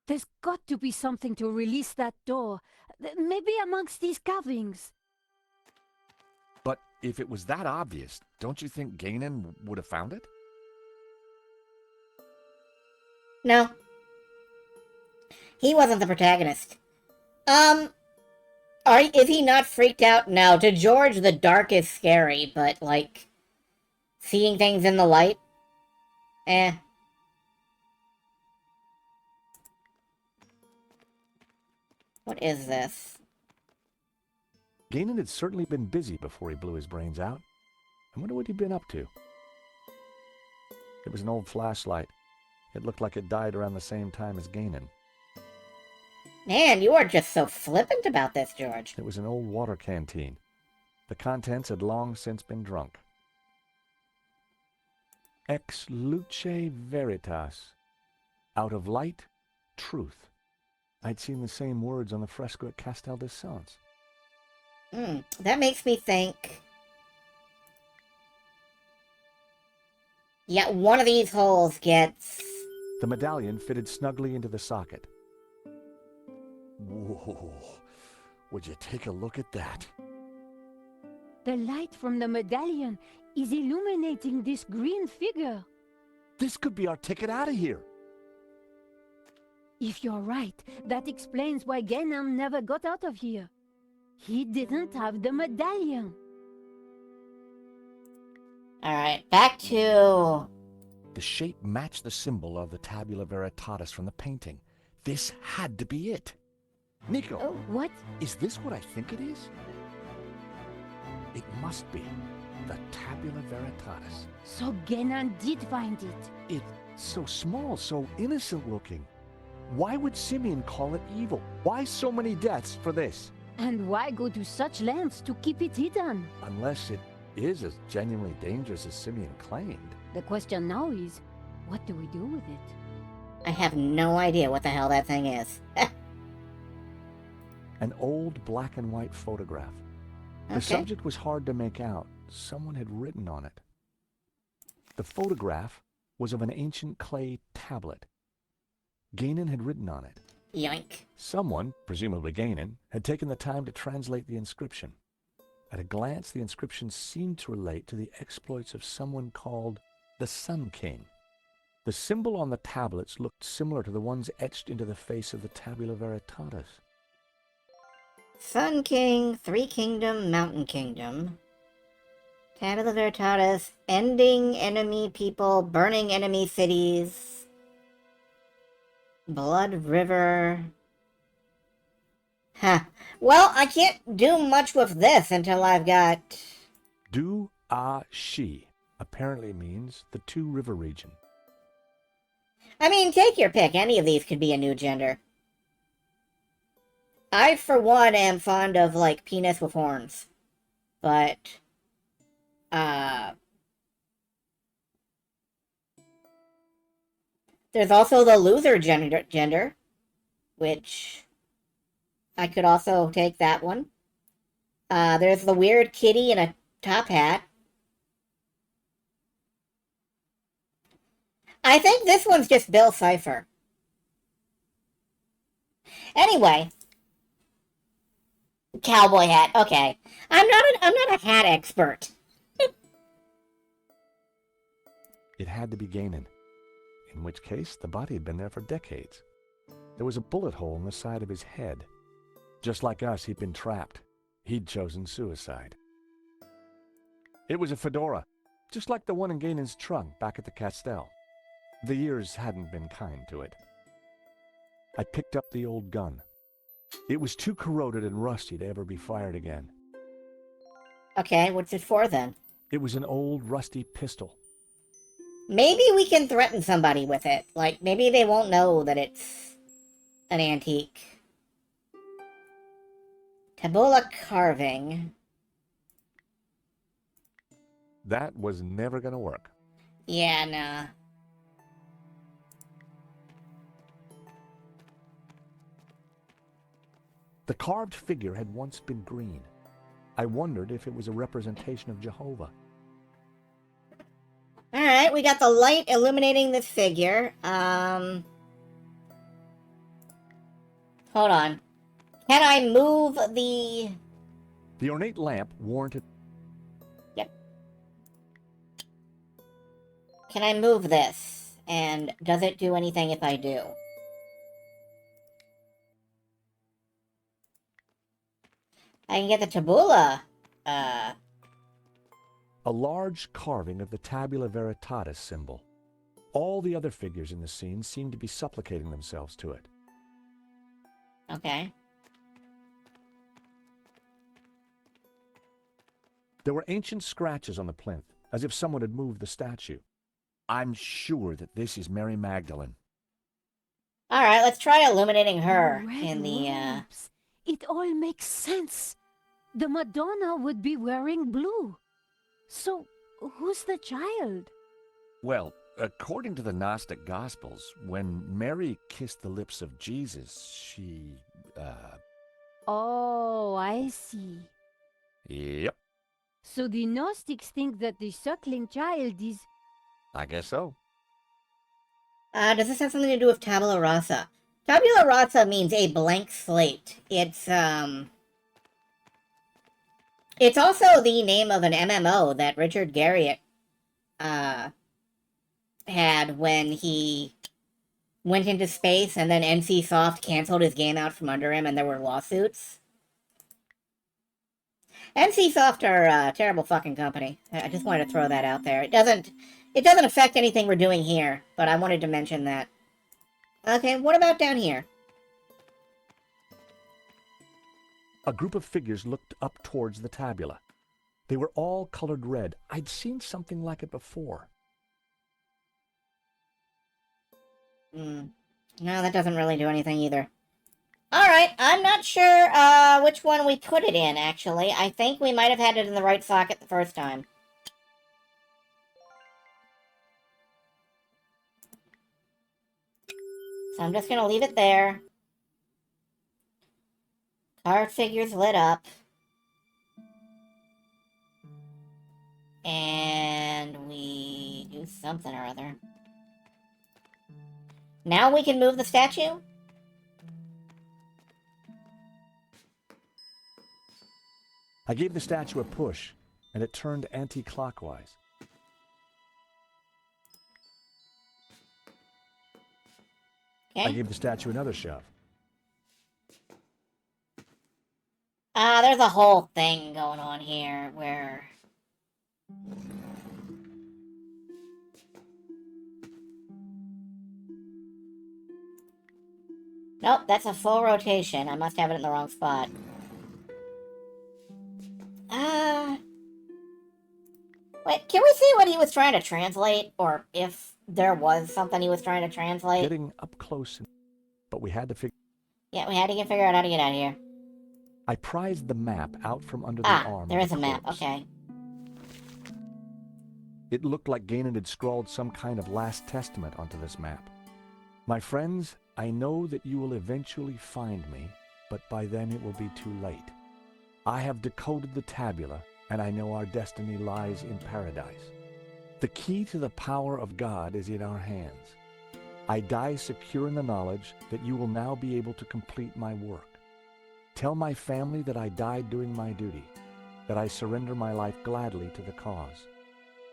There's got to be something to release that door. Maybe amongst these carvings. But if it was that obvious, don't you think Genan would have found it? No. He wasn't the protagonist. Is he not freaked out? No. To George, the dark is scary, but, like, seeing things in the light? Eh. What is this? Genan had certainly been busy before he blew his brains out. I wonder what he'd been up to. It was an old flashlight. It looked like it died around the same time as Genan. Man, you are just so flippant about this, George. It was an old water canteen. The contents had long since been drunk. Ex luce veritas. Out of light, truth. I'd seen the same words on the fresco at Castel de Sants. That makes me think... Yeah, one of these holes gets... The medallion fitted snugly into the socket. Whoa, would you take a look at that? The light from the medallion is illuminating this green figure. This could be our ticket out of here. If you're right, that explains why Genan never got out of here. He didn't have the medallion. Alright, back to... The shape matched the symbol of the tabula veritatis from the painting. This had to be it. Nico, Oh, what? is this what I think it is? It must be the tabula veritatis. So Genan did find it. It's so small, so innocent looking. Why would Simeon call it evil? Why so many deaths for this? And why go to such lengths to keep it hidden? Unless it is as genuinely dangerous as Simeon claimed. The question now is, what do we do with it? I have no idea what the hell that thing is. An old black and white photograph. The Okay. subject was hard to make out. Someone had written on it. The photograph was of an ancient clay tablet. Genan had written on it. Yoink. Someone, presumably Genan, had taken the time to translate the inscription. At a glance, the inscription seemed to relate to the exploits of someone called the Sun King. The symbol on the tablets looked similar to the ones etched into the face of the Tabula Veritatis. Sun King, Three Kingdom, Mountain Kingdom. Tabula Veritatis, ending enemy people, burning enemy cities. Blood River. Huh. Well, I can't do much with this until I've got... Du-a-shi apparently means the two river region. I mean, take your pick. Any of these could be a new gender. I, for one, am fond of, like, penis with horns. But There's also the loser gender, which I could also take that one. There's the weird kitty in a top hat. I think this one's just Bill Cipher. Anyway, cowboy hat. Okay, I'm not a hat expert. It had to be Ganon, in which case the body had been there for decades. There was a bullet hole in the side of his head. Just like us, he'd been trapped. He'd chosen suicide. It was a fedora, just like the one in Ganon's trunk back at the Castell. The years hadn't been kind to it. I picked up the old gun. It was too corroded and rusty to ever be fired again. Okay, what's it for then? It was an old, rusty pistol. Maybe we can threaten somebody with it. Like, maybe they won't know that it's an antique. Tabula carving. That was never going to work. Yeah, nah. The carved figure had once been green. I wondered if it was a representation of Jehovah. Alright, we got the light illuminating this figure. Hold on. Can I move the... The ornate lamp warranted... Yep. Can I move this? And does it do anything if I do? I can get the tabula. A large carving of the tabula veritatis symbol. All the other figures in the scene seemed to be supplicating themselves to it. Okay. There were ancient scratches on the plinth, as if someone had moved the statue. I'm sure that this is Mary Magdalene. Alright, let's try illuminating her Red in the, robes. It all makes sense. The Madonna would be wearing blue. So, who's the child? Well, according to the Gnostic Gospels, when Mary kissed the lips of Jesus, she, Oh, I see. Yep, So the Gnostics think that the suckling child is... I guess so. does this have something to do with tabula rasa? Tabula rasa means a blank slate. It's also the name of an MMO that Richard Garriott, had when he went into space and then NCSoft canceled his game out from under him and there were lawsuits. NCSoft are a terrible fucking company. I just wanted to throw that out there. It doesn't affect anything we're doing here, but I wanted to mention that. Okay, what about down here? A group of figures looked up towards the tabula. They were all colored red. I'd seen something like it before. No, that doesn't really do anything either. Alright, I'm not sure which one we put it in, actually. I think we might have had it in the right socket the first time. So I'm just gonna leave it there. Card figures lit up. And we do something or other. Now we can move the statue? I gave the statue a push, and it turned anti-clockwise. Okay. I gave the statue another shove. There's a whole thing going on here where... Nope, that's a full rotation. I must have it in the wrong spot. Wait, can we see what he was trying to translate? Or if there was something he was trying to translate? Getting up close, but we had to figure... Yeah, we had to figure out how to get out of here. I prized the map out from under the arm. There of is the a map, corpse. okay. It looked like Ganon had scrawled some kind of last testament onto this map. My friends, I know that you will eventually find me, but by then it will be too late. I have decoded the tabula, and I know our destiny lies in paradise. The key to the power of God is in our hands. I die secure in the knowledge that you will now be able to complete my work. Tell my family that I died doing my duty, that I surrender my life gladly to the cause.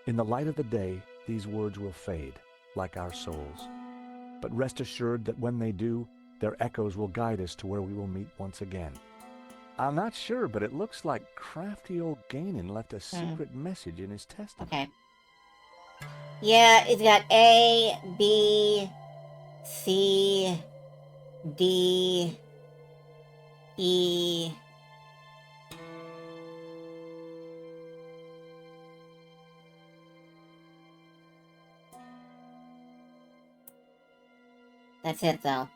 In the light of the day, these words will fade, like our souls. But rest assured that when they do, their echoes will guide us to where we will meet once again. I'm not sure, but it looks like crafty old Ganon left a secret message in his testament. Okay. Yeah, it's got A, B, C, D, E. That's it, though.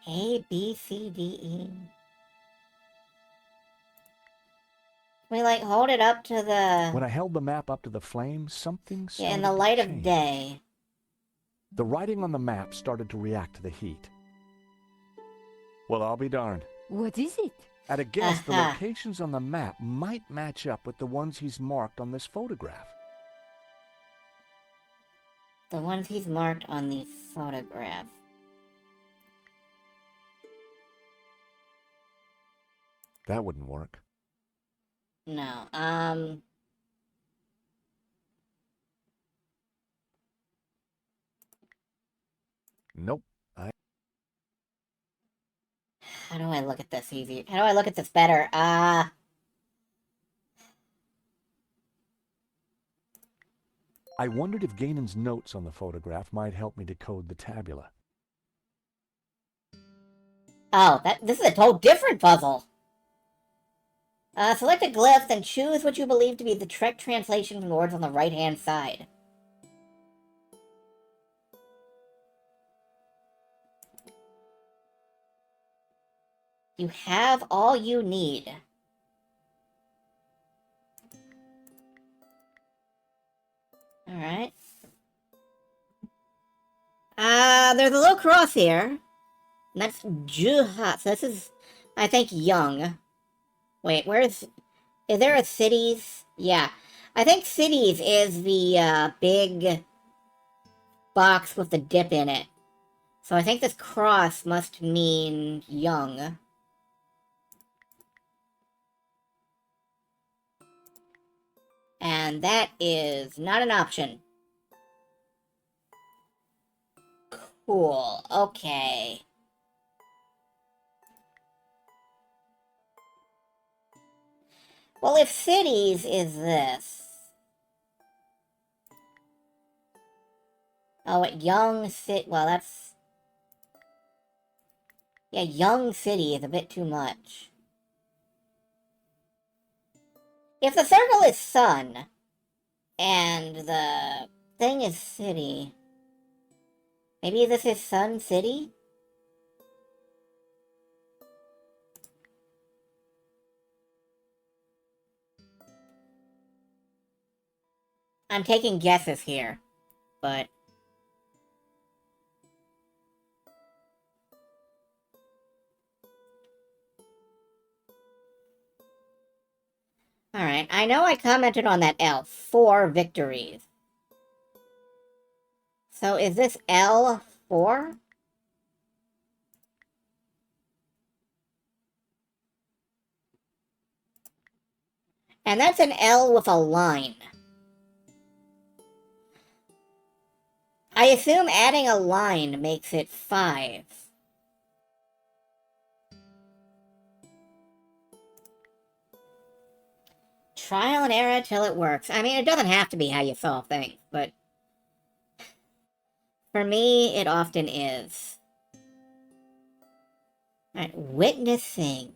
A, B, C, D, E. We, like, hold it up to the... When I held the map up to the flame, something started in the light to of change. day. The writing on the map started to react to the heat. Well, I'll be darned. What is it? At a guess, the Uh-huh. locations on the map might match up with the ones he's marked on this photograph. The ones he's marked on the photograph. That wouldn't work. No, Nope. how do I look at this easier? How do I look at this better? I wondered if Ganon's notes on the photograph might help me decode the tabula. Oh, this is a total different puzzle. Select a glyph, then choose what you believe to be the correct translation from the words on the right-hand side. You have all you need. Alright. There's a little cross here. And that's Juha. So this is, I think, young. Wait, is there a cities? Yeah. I think cities is the, big box with the dip in it. So I think this cross must mean young. And that is not an option. Cool. Okay. Well, if cities is this... Oh, wait, young city... Well, that's... Yeah, young city is a bit too much. If the circle is sun, and the thing is city... Maybe this is Sun City? I'm taking guesses here, but... Alright, I know I commented on that L. 4 victories. So is this L4? And that's an L with a line. I assume adding a line makes it 5. Trial and error till it works. I mean, it doesn't have to be how you solve things, but... For me, it often is. Alright, witnessing.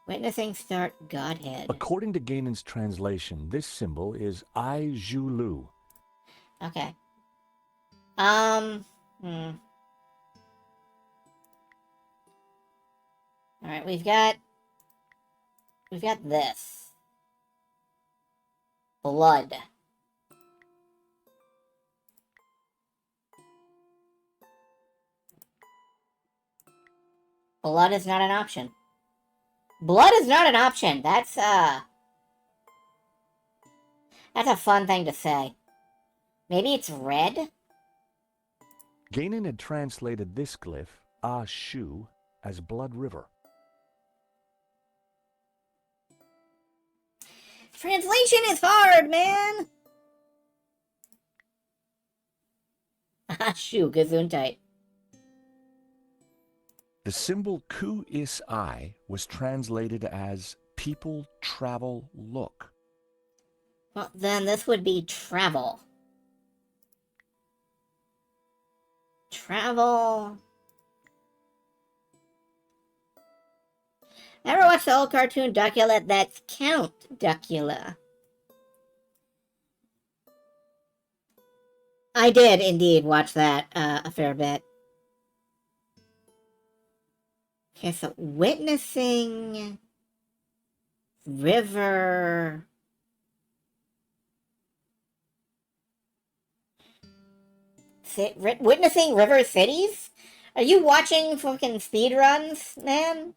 Witnessing start Godhead. According to Ganon's translation, this symbol is I Zhu Lu. Okay. Alright, we've got this. Blood. Blood is not an option. Blood is not an option. That's a fun thing to say. Maybe it's red? Ganon had translated this glyph, Ah-Shu, as Blood River. Translation is hard, man! Ah-Shu, Gesundheit. The symbol Ku-Is-I was translated as People Travel Look. Well, then this would be travel. Travel. Ever watch the old cartoon Duckula? That's Count Duckula. I did indeed watch that a fair bit. Okay, so witnessing river. Witnessing river cities? Are you watching fucking speedruns, man?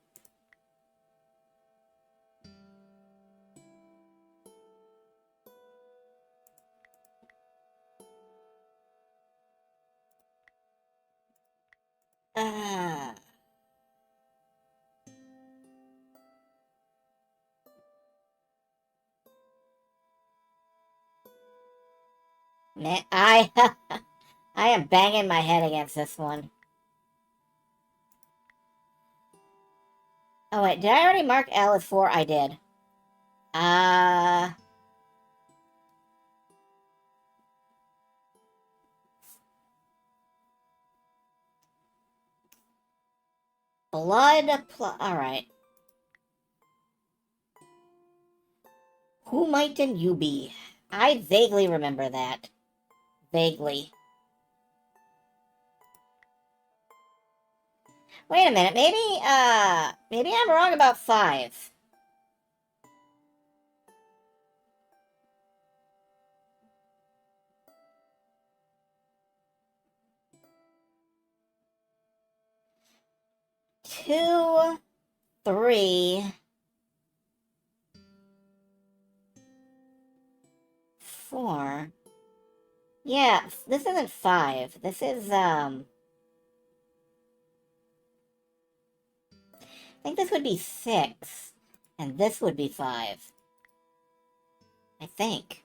Ah. Man, I am banging my head against this one. Oh wait, did I already mark L as 4? I did. Blood alright. Who mightn't you be? I vaguely remember that. Vaguely. Wait a minute, maybe I'm wrong about 5. Two, 3, 4. Yeah, this isn't 5. This is, I think this would be 6. And this would be 5. I think.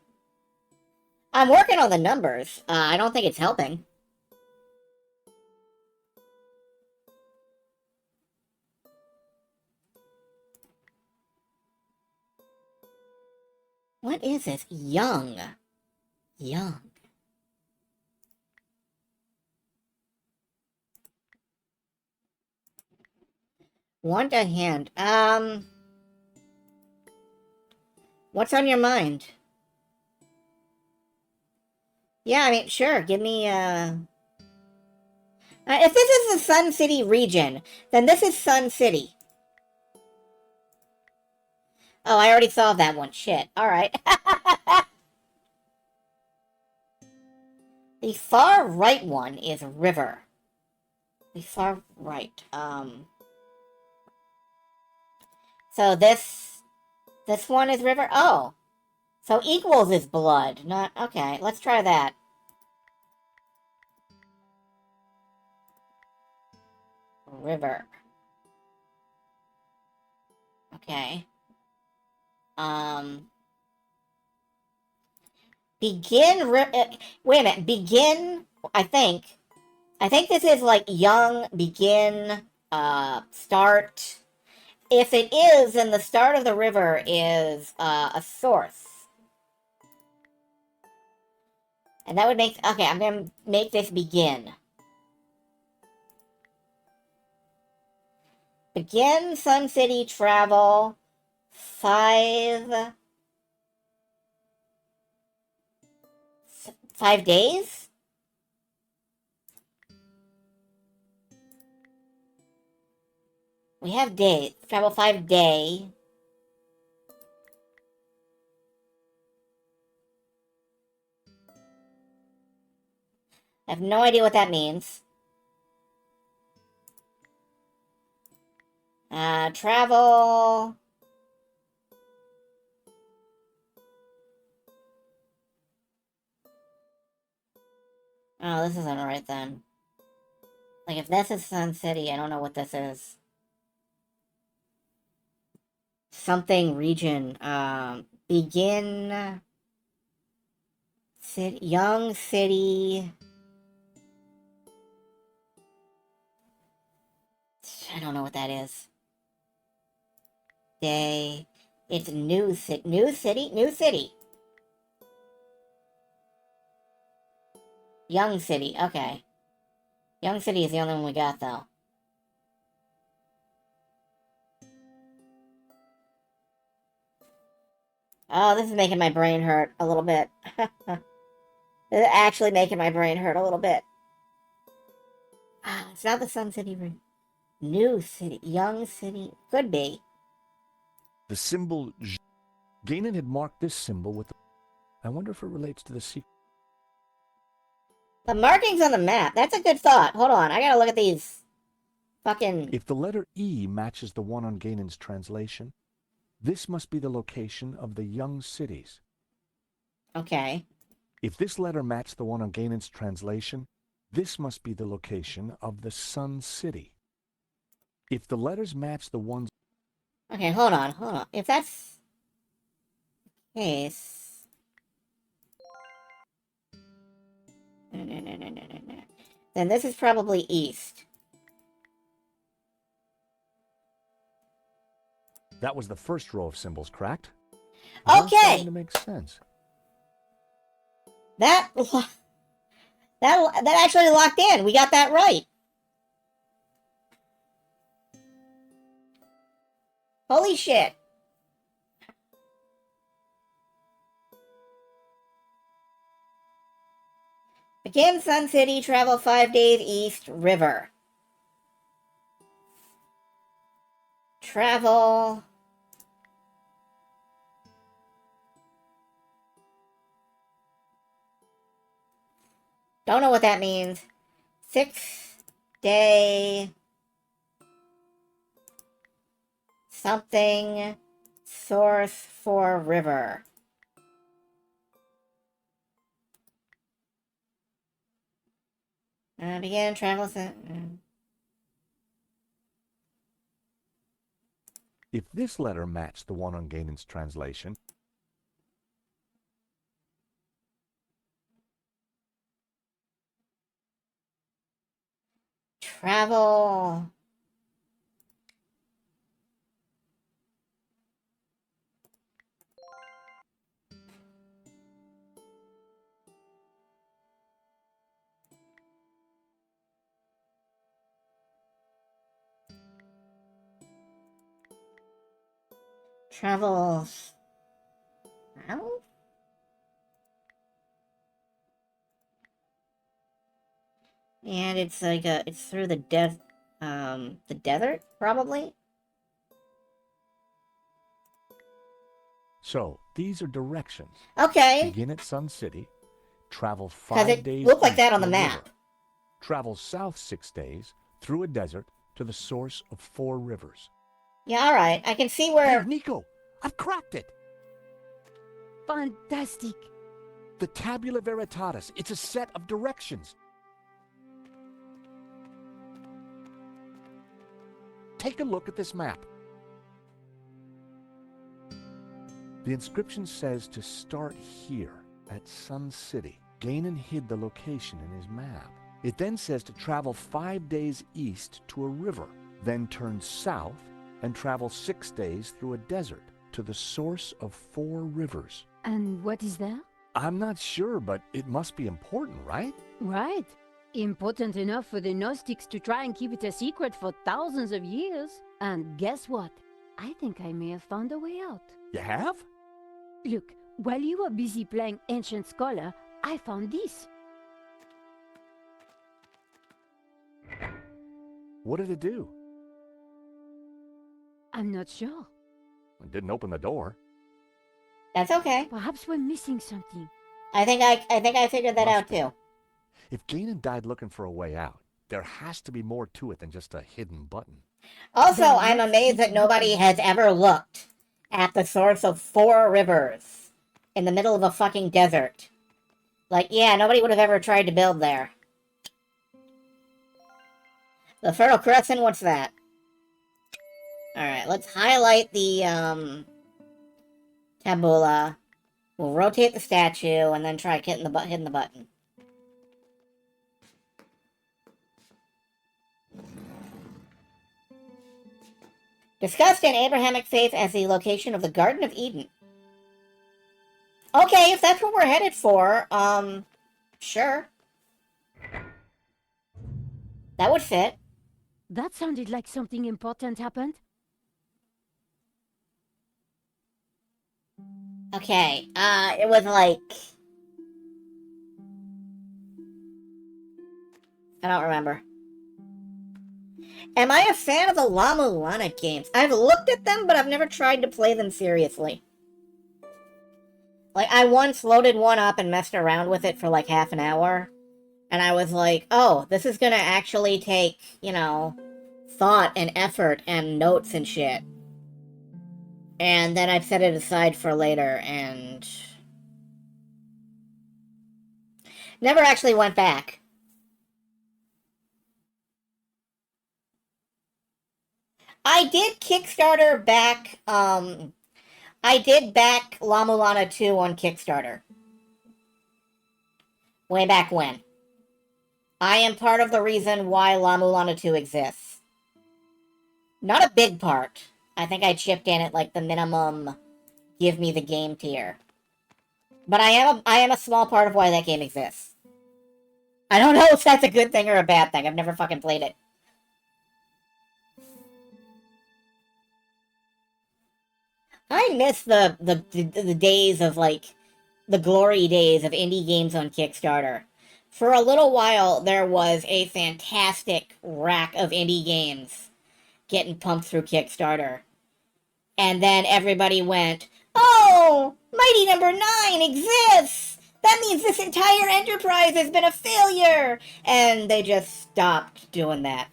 I'm working on the numbers. I don't think it's helping. What is this? Young. Young. Want a hand. What's on your mind? Yeah, I mean, sure, give me, if this is the Sun City region, then this is Sun City. Oh, I already solved that one. Shit. Alright. The far right one is river. The far right. So this one is river? Oh. So equals is blood. Not, okay, let's try that. River. Okay. Begin, wait a minute, begin, I think this is like young, begin, start. If it is, then the start of the river is, a source. And that would make, okay, I'm gonna make this begin. Begin Sun City travel, 5 days? We have days. Travel 5-day. I have no idea what that means. Travel. Oh, this isn't right then. Like, if this is Sun City, I don't know what this is. Something region. Begin. City. Young city. I don't know what that is. Day. It's new city. New city? New city. Young city. Okay. Young city is the only one we got, though. Oh, this is making my brain hurt a little bit. This is actually making my brain hurt a little bit. Ah, it's not the Sun City room. New city. Young city. Could be. The symbol J. Ganon had marked this symbol with the... I wonder if it relates to the secret. The markings on the map. That's a good thought. Hold on. I gotta look at these. Fucking... If the letter E matches the one on Ganon's translation, this must be the location of the young cities. Okay. If this letter matched the one on Ganon's translation, this must be the location of the Sun City. If the letters match the ones... Okay, hold on. If that's the case... No. Then this is probably east. That was the first row of symbols, correct? Okay! That's starting to make sense. That actually locked in. We got that right. Holy shit. Begin Sun City, travel 5 days east, river. Travel... Don't know what that means. 6-day... Something... Source for river. Begin travel... If this letter matched the one on Ganon's translation, Travel... Travel... South? And it's like it's through the desert, probably? so these are directions. Okay. Begin at Sun City, travel 'Cause 5 it days looked like east that on to the a map. river. Travel south 6 days, through a desert, to the source of 4 rivers. Yeah, alright. I can see where... Hey, Nico! I've cracked it! Fantastic. The Tabula Veritatis. It's a set of directions. Take a look at this map. The inscription says to start here at Sun City. Ganon hid the location in his map. It then says to travel 5 days east to a river, then turn south and travel 6 days through a desert to the source of 4 rivers. And what is that? I'm not sure, but it must be important, right? Right. Important enough for the Gnostics to try and keep it a secret for thousands of years. And guess what? I think I may have found a way out. You have? Look, while you were busy playing Ancient Scholar, I found this. What did it do? I'm not sure. It didn't open the door. That's okay. Perhaps we're missing something. I think I figured that Must out be. too. If Ganon died looking for a way out, there has to be more to it than just a hidden button. Also, Then I'm let's amazed keep that nobody looking. has ever looked at the source of 4 rivers in the middle of a fucking desert. Like, yeah, nobody would have ever tried to build there. The Fertile Crescent, what's that? Alright, let's highlight the, tabula. We'll rotate the statue, and then try hitting the button. Discussed in Abrahamic faith as the location of the Garden of Eden. Okay, if that's what we're headed for, sure. That would fit. That sounded like something important happened. Okay, it was like... I don't remember. Am I a fan of the Llama Lana games? I've looked at them, but I've never tried to play them seriously. Like, I once loaded one up and messed around with it for like half an hour. And I was like, oh, this is gonna actually take, you know, thought and effort and notes and shit. And then I set it aside for later and... never actually went back. I did Kickstarter back, I did back La Mulana 2 on Kickstarter. Way back when. I am part of the reason why La Mulana 2 exists. Not a big part. I think I chipped in at like the minimum give me the game tier. But I am a small part of why that game exists. I don't know if that's a good thing or a bad thing. I've never fucking played it. I miss the days of, like, the glory days of indie games on Kickstarter. For a little while, there was a fantastic rack of indie games getting pumped through Kickstarter. And then everybody went, oh, Mighty Number 9 exists! That means this entire enterprise has been a failure! And they just stopped doing that.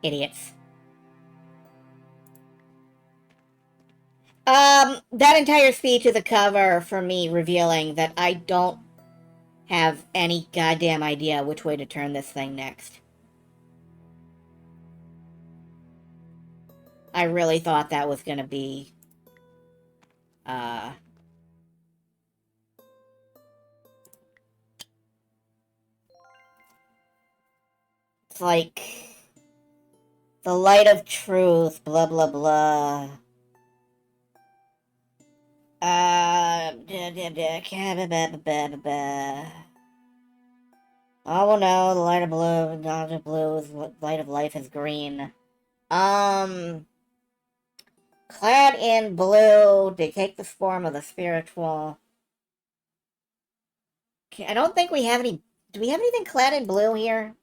Idiots. That entire speech is a cover for me revealing that I don't have any goddamn idea which way to turn this thing next. I really thought that was gonna be, it's like, the light of truth, blah blah blah. Oh well, no, the light of blue, not of blue, is what light of life is green. Clad in blue, they take the form of the spiritual. Okay, I don't think we have any. Do we have anything clad in blue here?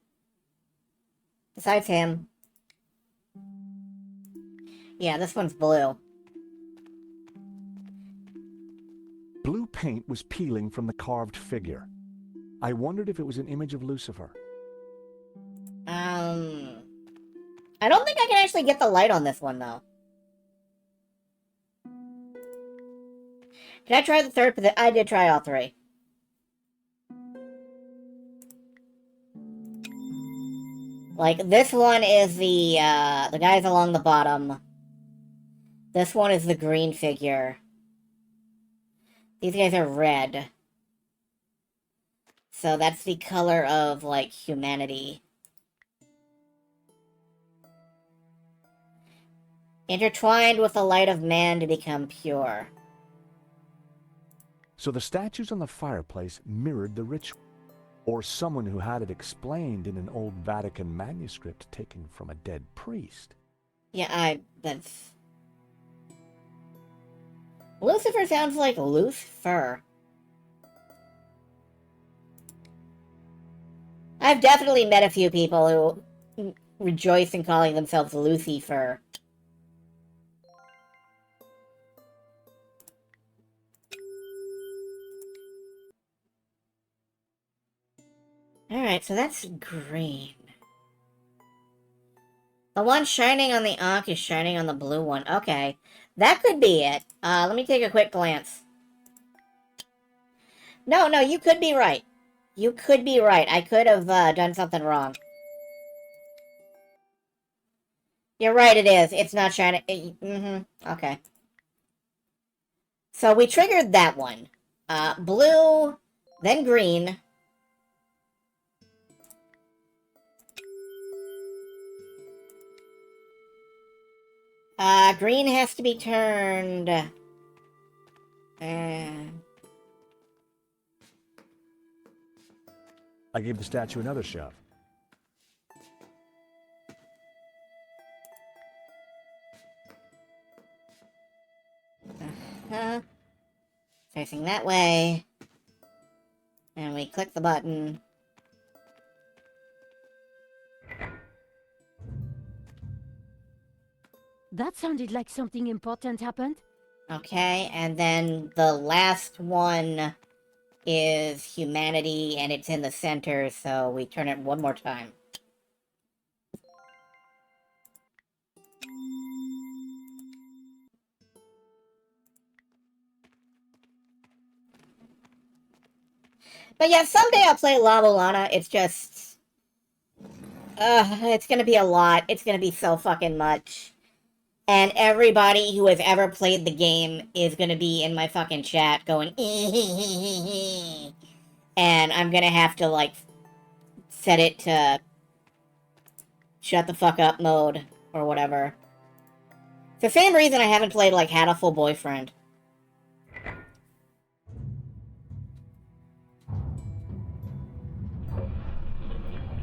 Besides him. Yeah, this one's blue. Blue paint was peeling from the carved figure. I wondered if it was an image of Lucifer. I don't think I can actually get the light on this one, though. Did I try the third? I did try all three. Like, this one is the guys along the bottom. This one is the green figure. These guys are red. So that's the color of, like, humanity. Intertwined with the light of man to become pure. So the statues on the fireplace mirrored the ritual, or someone who had it explained in an old Vatican manuscript taken from a dead priest. Yeah, that's... Lucifer sounds like loose fur. I've definitely met a few people who rejoice in calling themselves Lucifer. Alright, so that's green. The one shining on the Ankh is shining on the blue one. Okay. That could be it. Let me take a quick glance. No, you could be right. You could be right. I could have done something wrong. You're right, it is. It's not shining. Okay. So we triggered that one. Blue, then green. Green has to be turned. I gave the statue another shove. Facing that way. And we click the button. That sounded like something important happened. Okay, and then the last one is humanity, and it's in the center, so we turn it one more time. But yeah, someday I'll play La Mulana. It's just... it's gonna be a lot. It's gonna be so fucking much. And everybody who has ever played the game is gonna be in my fucking chat going... And I'm gonna have to, like, set it to... shut the fuck up mode, or whatever. It's the same reason I haven't played, like, Hatoful Boyfriend.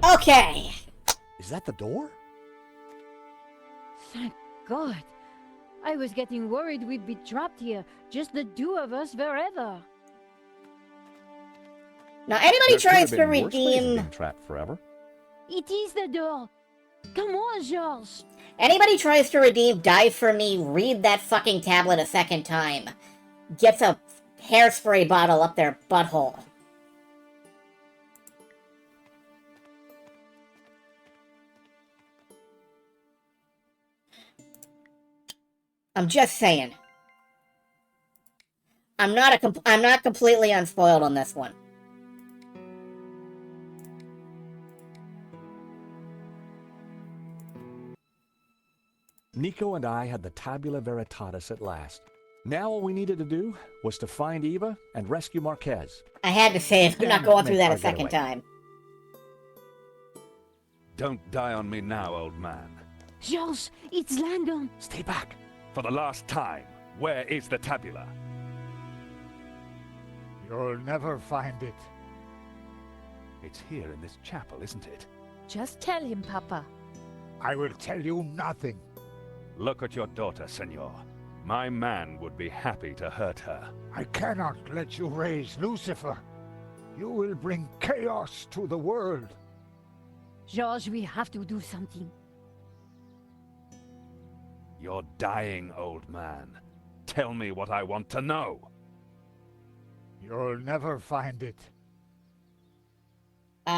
Okay. Is that the door? Thank God. I was getting worried we'd be trapped here, just the two of us forever. Now, anybody There tries could to have been worse ways of redeem... being trapped forever. It is the door. Come on, Georges. Anybody tries to redeem Die For Me, read that fucking tablet a second time. Gets a hairspray bottle up their butthole. I'm just saying. I'm not completely unspoiled on this one. Nico and I had the tabula veritatis at last. Now all we needed to do was to find Eva and rescue Marquez. I had to say, I'm not going through that a second time. Don't die on me now, old man. Georges, it's Langdon. Stay back. For the last time, where is the tabula? You'll never find it. It's here in this chapel, isn't it? Just tell him, Papa. I will tell you nothing. Look at your daughter, senor. My man would be happy to hurt her. I cannot let you raise Lucifer. You will bring chaos to the world. Georges, we have to do something. You're dying, old man. Tell me what I want to know. You'll never find it. Can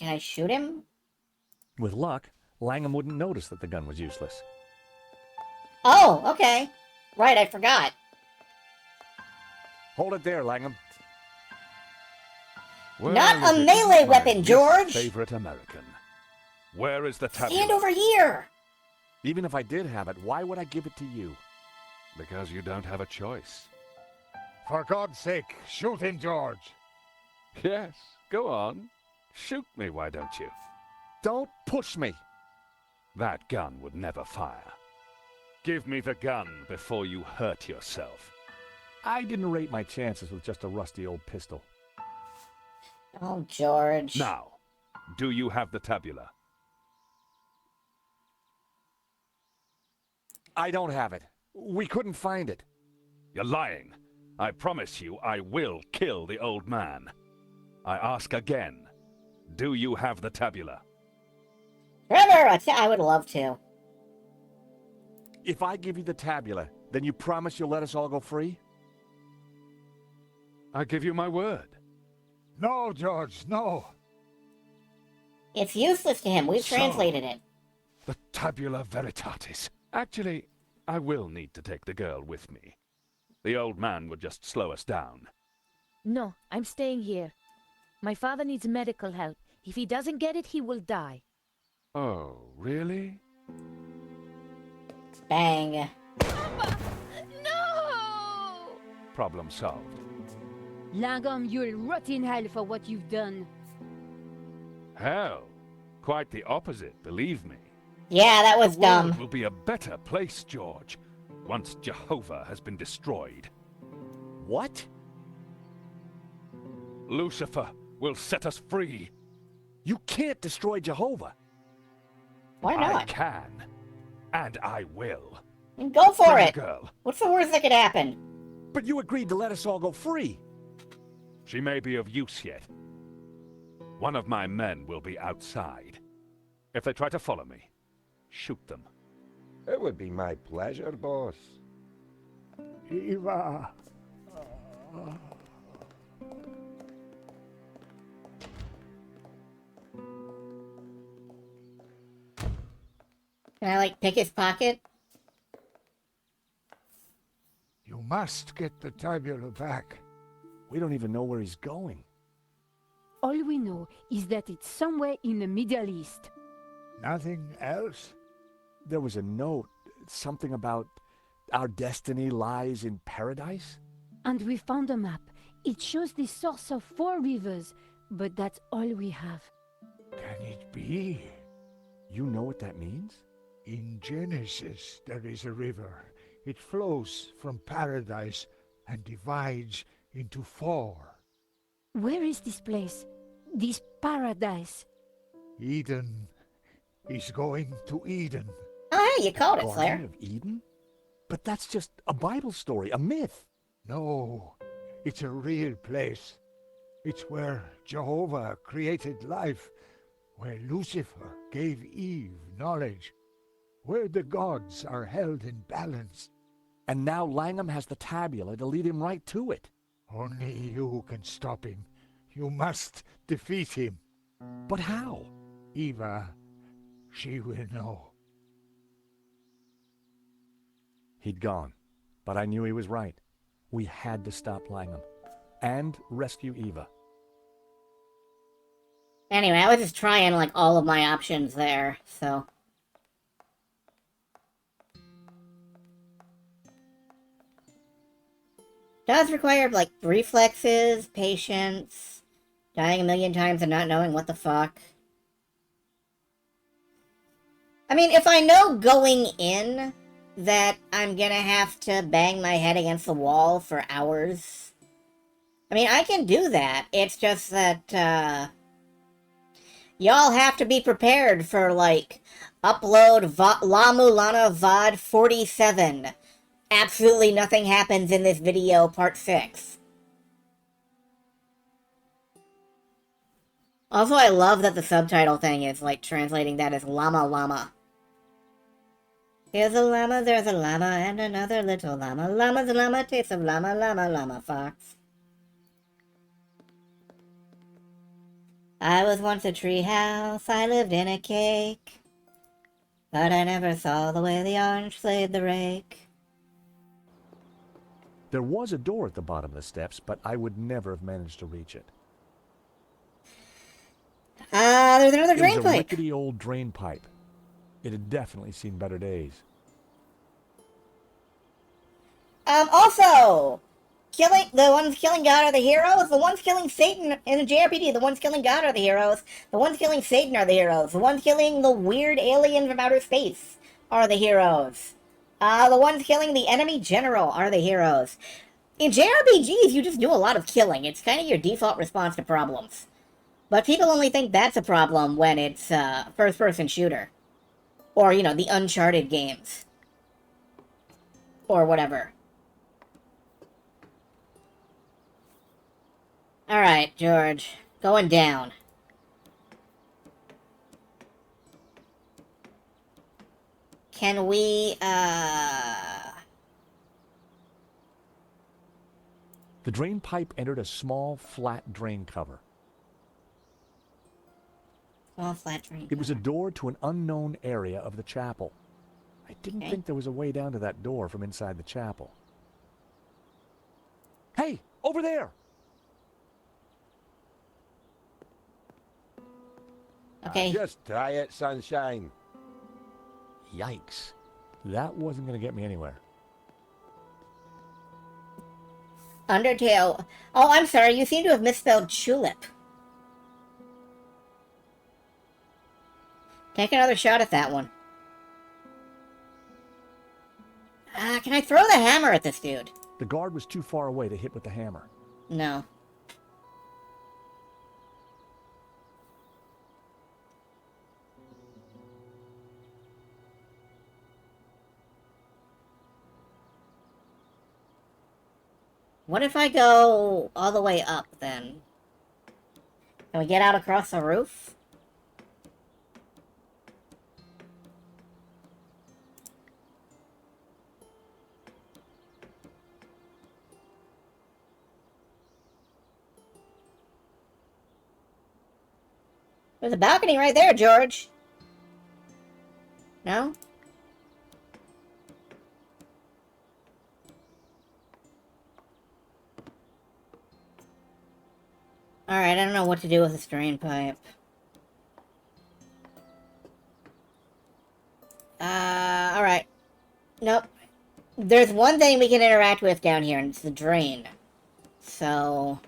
I shoot him? With luck, Langham wouldn't notice that the gun was useless. Oh, okay. Right, I forgot. Hold it there, Langham. Where Not is a it? melee My weapon, least George! favorite American. Where is the tabula? Stand over here! Even if I did have it, why would I give it to you? Because you don't have a choice. For God's sake, shoot him, George. Yes, go on. Shoot me, why don't you? Don't push me! That gun would never fire. Give me the gun before you hurt yourself. I didn't rate my chances with just a rusty old pistol. Oh, George. Now, do you have the tabula? I don't have it. We couldn't find it. You're lying. I promise you I will kill the old man. I ask again, do you have the tabula? Sure, I would love to. If I give you the tabula, then you promise you'll let us all go free? I give you my word. No, George, no. It's useless to him. We've So- translated it. The tabula veritatis. Actually, I will need to take the girl with me. The old man would just slow us down. No, I'm staying here. My father needs medical help. If he doesn't get it, he will die. Oh, really? Bang. No! Problem solved. Langam, you'll rot in hell for what you've done. Hell, quite the opposite, believe me. Yeah, that was The world dumb. will be a better place, George, once Jehovah has been destroyed. What? Lucifer will set us free. You can't destroy Jehovah. Why I not? can, and I will. Go for Bring it. the girl. What's the worst that could happen? But you agreed to let us all go free. She may be of use yet. One of my men will be outside. If they try to follow me, shoot them. It would be my pleasure, boss. Eva. Can I, like, pick his pocket? You must get the tabula back. We don't even know where he's going. All we know is that it's somewhere in the Middle East. Nothing else? There was a note, something about our destiny lies in paradise? And we found a map. It shows the source of 4 rivers, but that's all we have. Can it be? You know what that means? In Genesis, there is a river. It flows from paradise and divides into 4. Where is this place? This paradise? Eden is going to Eden. Oh, hey, you called it, Garden Slayer. of Eden? But that's just a Bible story, a myth. No, it's a real place. It's where Jehovah created life, where Lucifer gave Eve knowledge, where the gods are held in balance. And now Langham has the tabula to lead him right to it. Only you can stop him. You must defeat him. But how? Eva, she will know. He'd gone, but I knew he was right. We had to stop Langham and rescue Eva. Anyway, I was just trying, like, all of my options there, so... Does require, like, reflexes, patience, dying a million times and not knowing what the fuck. I mean, if I know going in that I'm gonna have to bang my head against the wall for hours, I mean, I can do that. It's just that, y'all have to be prepared for, like, upload La Mulana VOD 47. Absolutely nothing happens in this video, part 6. Also, I love that the subtitle thing is, like, translating that as llama llama. Here's a llama, there's a llama, and another little llama. Llama's a llama, taste of llama, llama, llama, fox. I was once a treehouse, I lived in a cake. But I never saw the way the orange slayed the rake. There was a door at the bottom of the steps, but I would never have managed to reach it. There's another It drain was a pipe. rickety old drain pipe. It had definitely seen better days. Also, the ones killing God are the heroes. The ones killing Satan in the JRPG. The ones killing God are the heroes. The ones killing Satan are the heroes. The ones killing the weird aliens from outer space are the heroes. The ones killing the enemy general are the heroes. In JRPGs, you just do a lot of killing. It's kind of your default response to problems. But people only think that's a problem when it's first-person shooter. Or, you know, the Uncharted games. Or whatever. Alright, George. Going down. Can we, The drain pipe entered a small, flat drain cover. Small flat drain It was a cover. door to an unknown area of the chapel. I didn't think there was a way down to that door from inside the chapel. Hey, over there! Okay. Just try it, sunshine. Yikes. That wasn't going to get me anywhere. Undertale. Oh, I'm sorry. You seem to have misspelled tulip. Take another shot at that one. Can I throw the hammer at this dude? The guard was too far away to hit with the hammer. No. What if I go all the way up, then? Can we get out across the roof? There's a balcony right there, George. No? Alright, I don't know what to do with this drain pipe. Alright. Nope. There's one thing we can interact with down here, and it's the drain. So...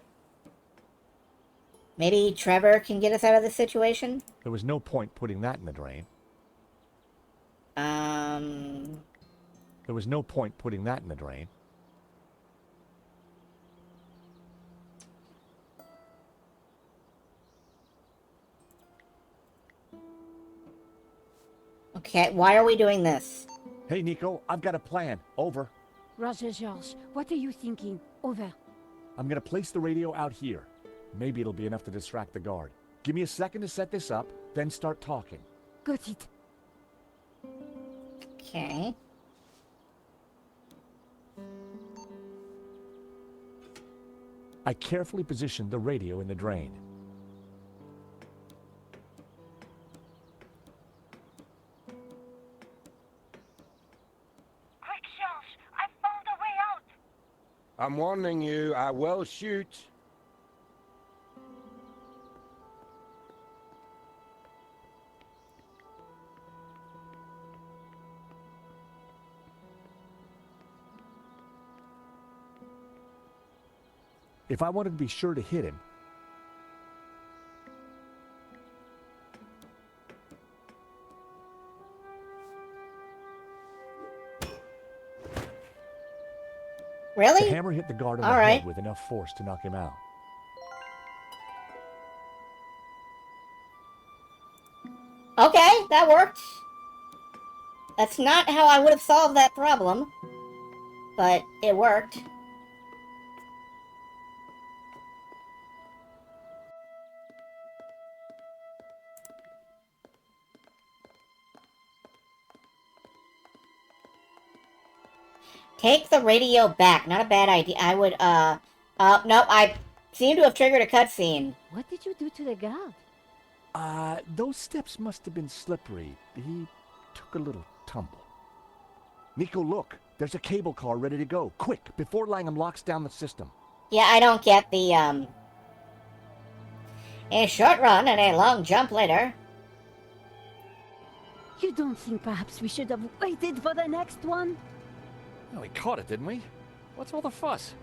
maybe Trevor can get us out of this situation? There was no point putting that in the drain. There was no point putting that in the drain. Okay, why are we doing this? Hey, Nico, I've got a plan. Over. Roger, George, what are you thinking? Over. I'm going to place the radio out here. Maybe it'll be enough to distract the guard. Give me a second to set this up, then start talking. Got it. Okay. I carefully positioned the radio in the drain. Quick, George! I found a way out! I'm warning you, I will shoot. If I wanted to be sure to hit him, Really? the hammer hit the guard on All the right. head with enough force to knock him out. Okay, that worked. That's not how I would have solved that problem. But it worked. Take the radio back. Not a bad idea. I would, nope, I seem to have triggered a cutscene. What did you do to the guard? Those steps must have been slippery. He took a little tumble. Nico, look. There's a cable car ready to go. Quick, before Langham locks down the system. Yeah, I don't get the, a short run and a long jump later. You don't think perhaps we should have waited for the next one? Well, we caught it, didn't we? What's all the fuss?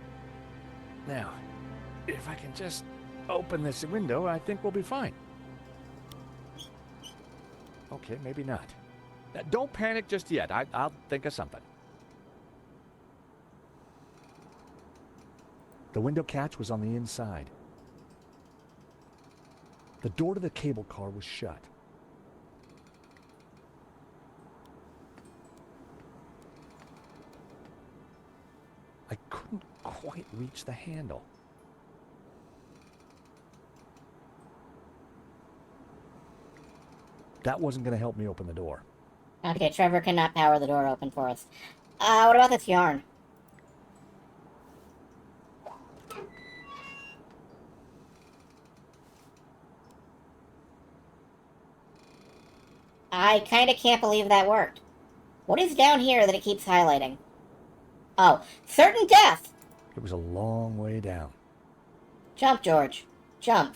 Now, if I can just open this window, I think we'll be fine. Okay, maybe not. Don't panic just yet. I'll think of something. The window catch was on the inside. The door to the cable car was shut. I couldn't quite reach the handle. That wasn't going to help me open the door. Okay, Trevor cannot power the door open for us. What about this yarn? I kinda can't believe that worked. What is down here that it keeps highlighting? Oh, certain death! It was a long way down. Jump, George. Jump.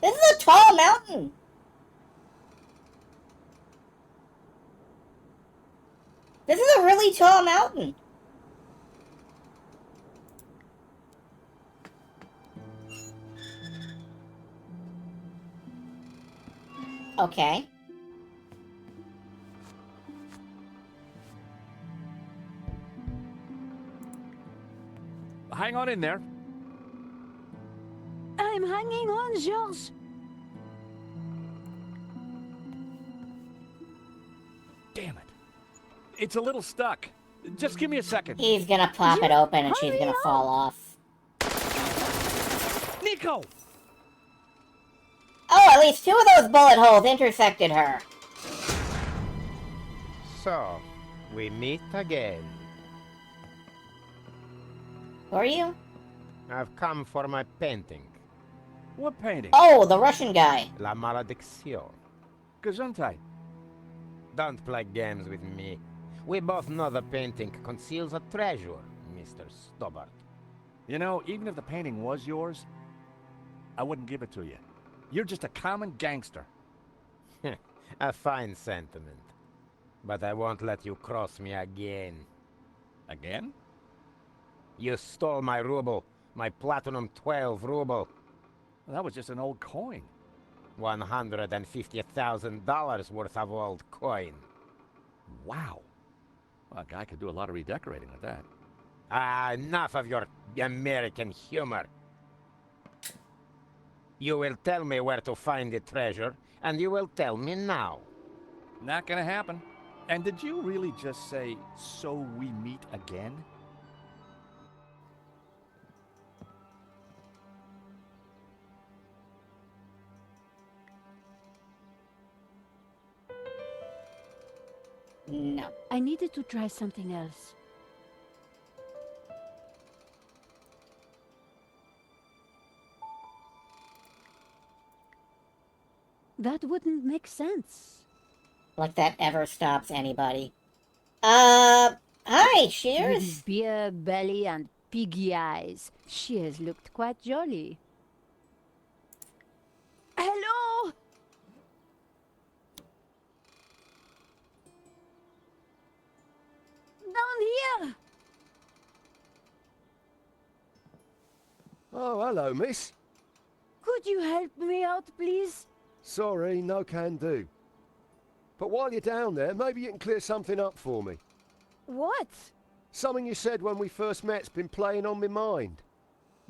This is a tall mountain! This is a really tall mountain! Okay. Hang on in there. I'm hanging on, George. Damn it. It's a little stuck. Just give me a second. He's gonna pop it open and she's gonna fall off. Nico! Oh, at least 2 of those bullet holes intersected her. So, we meet again. Who are you? I've come for my painting. What painting? Oh, the Russian guy. La Maledicción. Gesundheit. Don't play games with me. We both know the painting conceals a treasure, Mr. Stobbart. You know, even if the painting was yours, I wouldn't give it to you. You're just a common gangster. A fine sentiment. But I won't let you cross me again. Again? You stole my ruble, my platinum 12 ruble. Well, that was just an old coin. $150,000 worth of old coin. Wow. Well, a guy could do a lot of redecorating with that. Enough of your American humor. You will tell me where to find the treasure, and you will tell me now. Not gonna happen. And did you really just say, so we meet again? No. I needed to try something else. That wouldn't make sense. Like that ever stops anybody. Hi, Shears. With beer belly and piggy eyes, Shears looked quite jolly. Hello? Down here! Oh, hello, miss. Could you help me out, please? Sorry, no can do. But while you're down there, maybe you can clear something up for me. What? Something you said when we first met's been playing on my mind.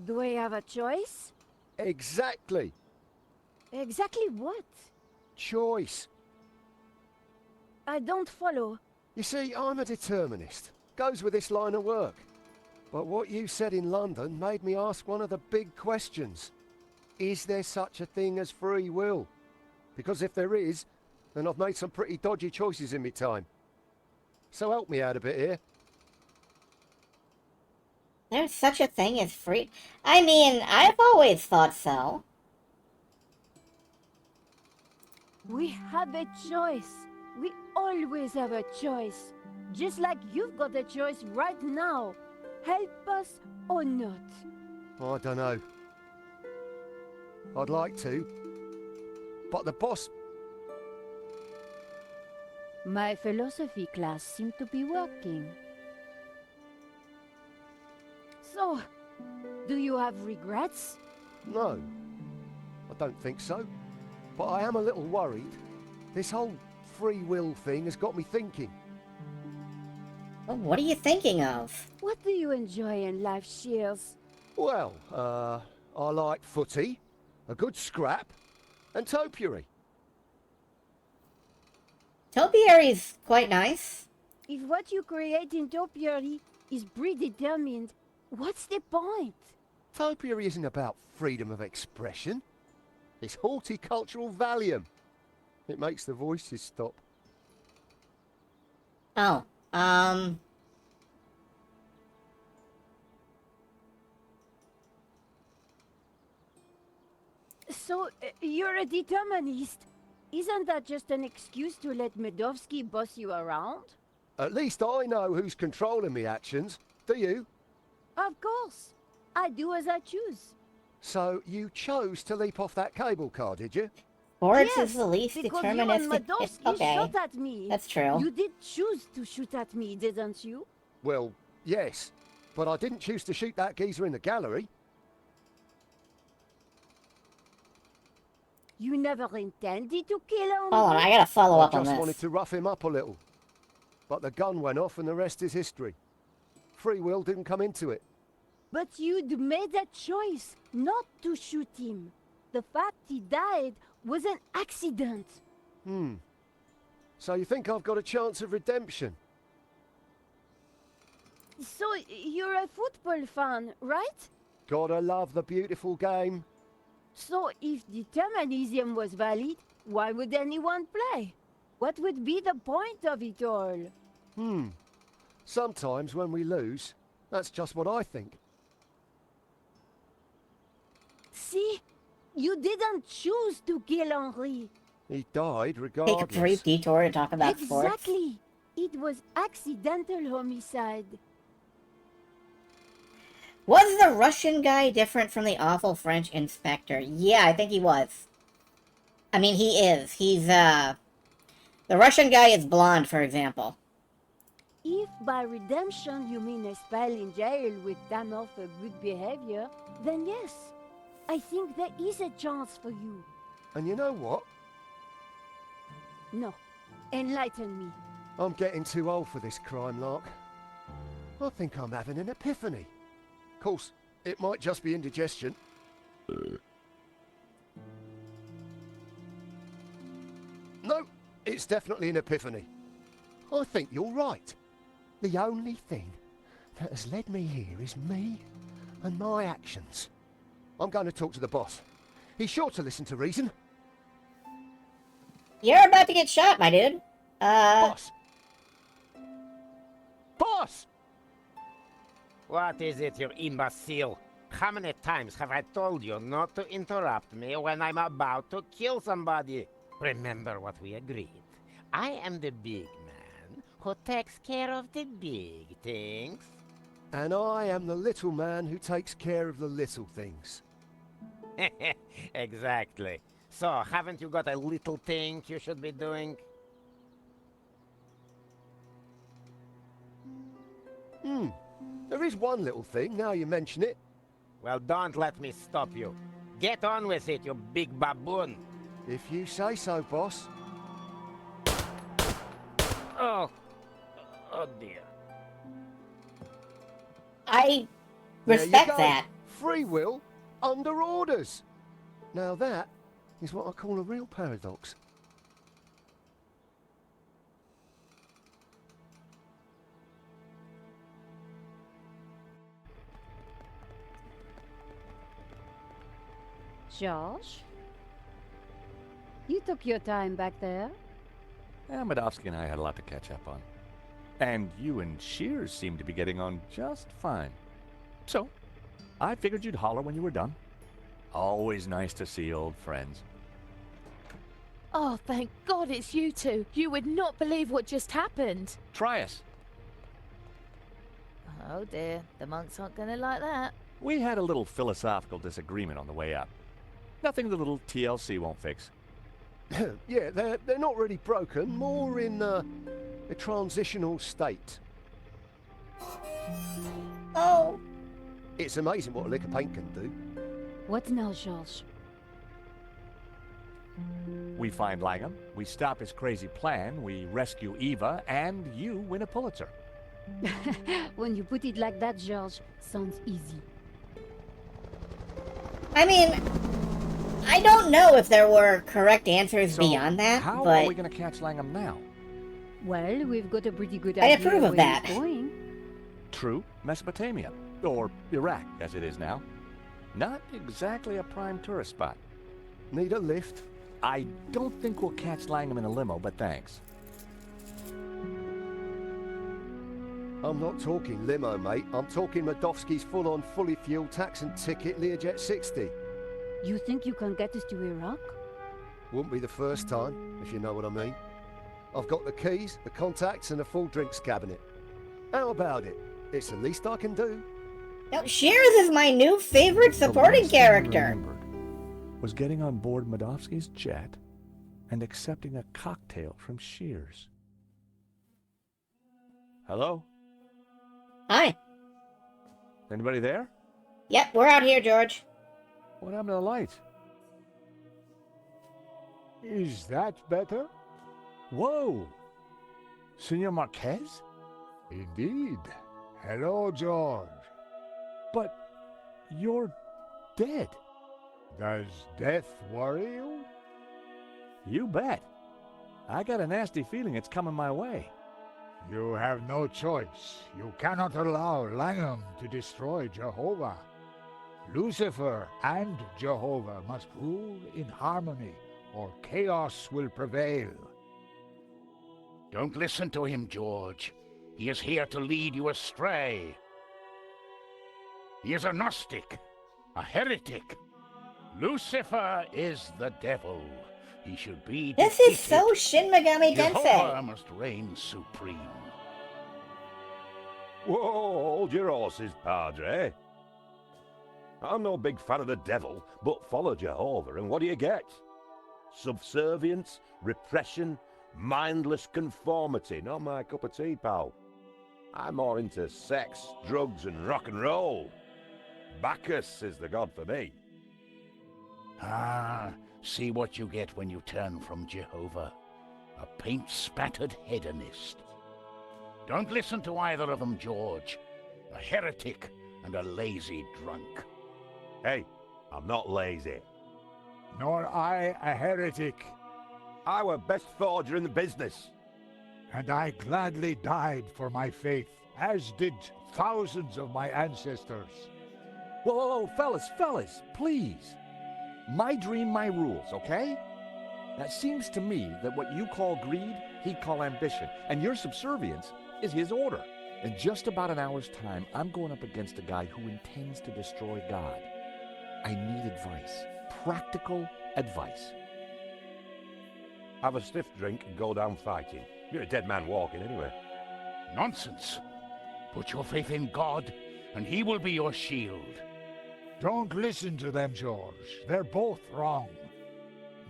Do I have a choice? Exactly. Exactly what? Choice. I don't follow. You see, I'm a determinist. Goes with this line of work. But what you said in London made me ask one of the big questions. Is there such a thing as free will? Because if there is, then I've made some pretty dodgy choices in my time. So help me out a bit here. There's such a thing as free... I mean, I've always thought so. We have a choice. We always have a choice. Just like you've got a choice right now. Help us or not. I don't know. I'd like to. But the boss... My philosophy class seemed to be working. So, do you have regrets? No. I don't think so. But I am a little worried. This whole free will thing has got me thinking. Well, what are you thinking of? What do you enjoy in life, Shears? Well, I like footy, a good scrap, and topiary. Topiary's quite nice. If what you create in topiary is predetermined, what's the point? Topiary isn't about freedom of expression. It's horticultural Valium. It makes the voices stop. Oh, So, you're a determinist. Isn't that just an excuse to let Medovsky boss you around? At least I know who's controlling me actions. Do you? Of course. I do as I choose. So you chose to leap off that cable car, did you? Sports Yes, is the least because you and deterministic. Medovsky Okay, shot at me. that's true. You did choose to shoot at me, didn't you? Well, yes. But I didn't choose to shoot that geezer in the gallery. You never intended to kill him. Hold on, I gotta follow I up on just this. wanted to rough him up a little. But the gun went off and the rest is history. Free will didn't come into it. But you'd made a choice not to shoot him. The fact he died was an accident. So you think I've got a chance of redemption? So you're a football fan, right? Gotta love the beautiful game. So if determinism was valid, why would anyone play? What would be the point of it all? Sometimes when we lose, that's just what I think. See? You didn't choose to kill Henri. He died regardless. Take a brief detour to talk about sports. Exactly. It was accidental homicide. Was the Russian guy different from the awful French inspector? Yeah, I think he was. I mean, he is. He's, The Russian guy is blonde, for example. If by redemption you mean a spell in jail with time off for good behavior, then yes, I think there is a chance for you. And you know what? No, enlighten me. I'm getting too old for this crime lark. I think I'm having an epiphany. Of course, it might just be indigestion. No, it's definitely an epiphany. I think you're right. The only thing that has led me here is me and my actions. I'm going to talk to the boss. He's sure to listen to reason. You're about to get shot, my dude. Boss! Boss! What is it, you imbecile? How many times have I told you not to interrupt me when I'm about to kill somebody? Remember what we agreed. I am the big man who takes care of the big things. And I am the little man who takes care of the little things. Exactly. So, haven't you got a little thing you should be doing? There is one little thing, now you mention it. Well, don't let me stop you. Get on with it, you big baboon. If you say so, boss. Oh. Oh, dear. I There you respect go. that. Free will under orders. Now that is what I call a real paradox. George? You took your time back there. Medovsky and I had a lot to catch up on. And you and Shears seem to be getting on just fine. So, I figured you'd holler when you were done. Always nice to see old friends. Oh, thank God it's you two. You would not believe what just happened. Try us. Oh dear, the monks aren't gonna like that. We had a little philosophical disagreement on the way up. Nothing the little TLC won't fix. Yeah, they're not really broken, more in a transitional state. Oh. It's amazing what a lick of paint can do. What now, George? We find Langham, we stop his crazy plan, we rescue Eva, and you win a Pulitzer. When you put it like that, George, sounds easy. I mean, I don't know if there were correct answers So, beyond that, how but are we going to catch Langham now? Well, we've got a pretty good I idea approve of where that. you're going. True, Mesopotamia. Or Iraq, as it is now. Not exactly a prime tourist spot. Need a lift? I don't think we'll catch Langham in a limo, but thanks. I'm not talking limo, mate. I'm talking Medovsky's full-on, fully fueled tax and ticket Learjet 60. You think you can get us to Iraq? Wouldn't be the first time, if you know what I mean. I've got the keys, the contacts, and a full drinks cabinet. How about it? It's the least I can do. Now, Shears is my new favorite supporting The last thing I character. remembered was getting on board Medovsky's jet and accepting a cocktail from Shears. Hello? Hi. Anybody there? Yep, we're out here, George. What happened to the lights? Is that better? Whoa! Senor Marquez? Indeed. Hello, George. But you're dead. Does death worry you? You bet. I got a nasty feeling it's coming my way. You have no choice. You cannot allow Langham to destroy Jehovah. Lucifer and Jehovah must rule in harmony, or chaos will prevail. Don't listen to him, George. He is here to lead you astray. He is a Gnostic, a heretic. Lucifer is the devil. He should be This defeated. is so Shin Megami Jehovah Tensei. must reign supreme. Whoa, hold your horses, Padre. I'm no big fan of the devil, but follow Jehovah, and what do you get? Subservience, repression, mindless conformity. Not my cup of tea, pal. I'm more into sex, drugs, and rock and roll. Bacchus is the god for me. Ah, see what you get when you turn from Jehovah. A paint-spattered hedonist. Don't listen to either of them, George. A heretic and a lazy drunk. Hey, I'm not lazy. Nor I a heretic, I were best forger in the business. and I gladly died for my faith, as did thousands of my ancestors. Whoa, fellas, please. My dream, my rules, okay? Now, it seems to me that what you call greed, he'd call ambition, and your subservience is his order. In just about an hour's time, I'm going up against a guy who intends to destroy God. I need advice. Practical advice. Have a stiff drink and go down fighting. You're a dead man walking anyway. Nonsense. Put your faith in God, and he will be your shield. Don't listen to them, George. They're both wrong.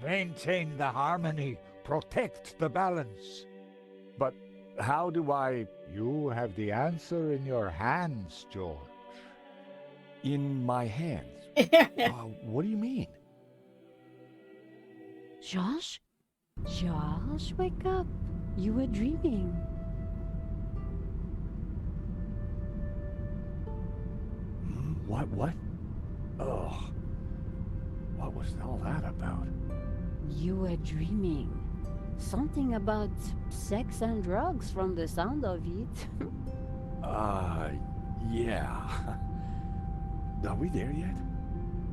Maintain the harmony. Protect the balance. But how do I... You have the answer in your hands, George. In my hands? What do you mean? Josh? Josh, wake up. You were dreaming. What? Oh. What was all that about? You were dreaming. Something about sex and drugs from the sound of it. Yeah. Are we there yet?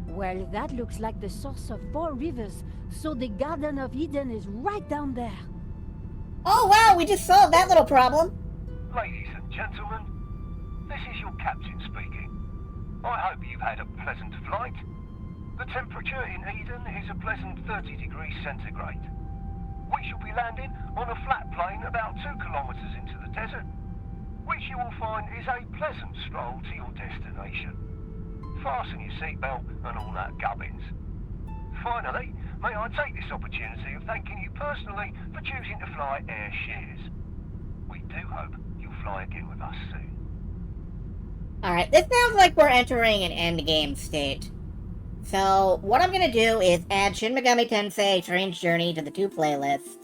Well, that looks like the source of 4 rivers, so the Garden of Eden is right down there. Oh wow, we just solved that little problem. Ladies and gentlemen, this is your captain speaking. I hope you've had a pleasant flight. The temperature in Eden is a pleasant 30 degrees centigrade. We shall be landing on a flat plain about 2 kilometres into the desert, which you will find is a pleasant stroll to your destination. Fasten your seatbelt and all that gubbins. Finally, may I take this opportunity of thanking you personally for choosing to fly Air Shears. We do hope you'll fly again with us soon. Alright, this sounds like we're entering an endgame state. So, what I'm gonna do is add Shin Megami Tensei Strange Journey to the 2 playlists.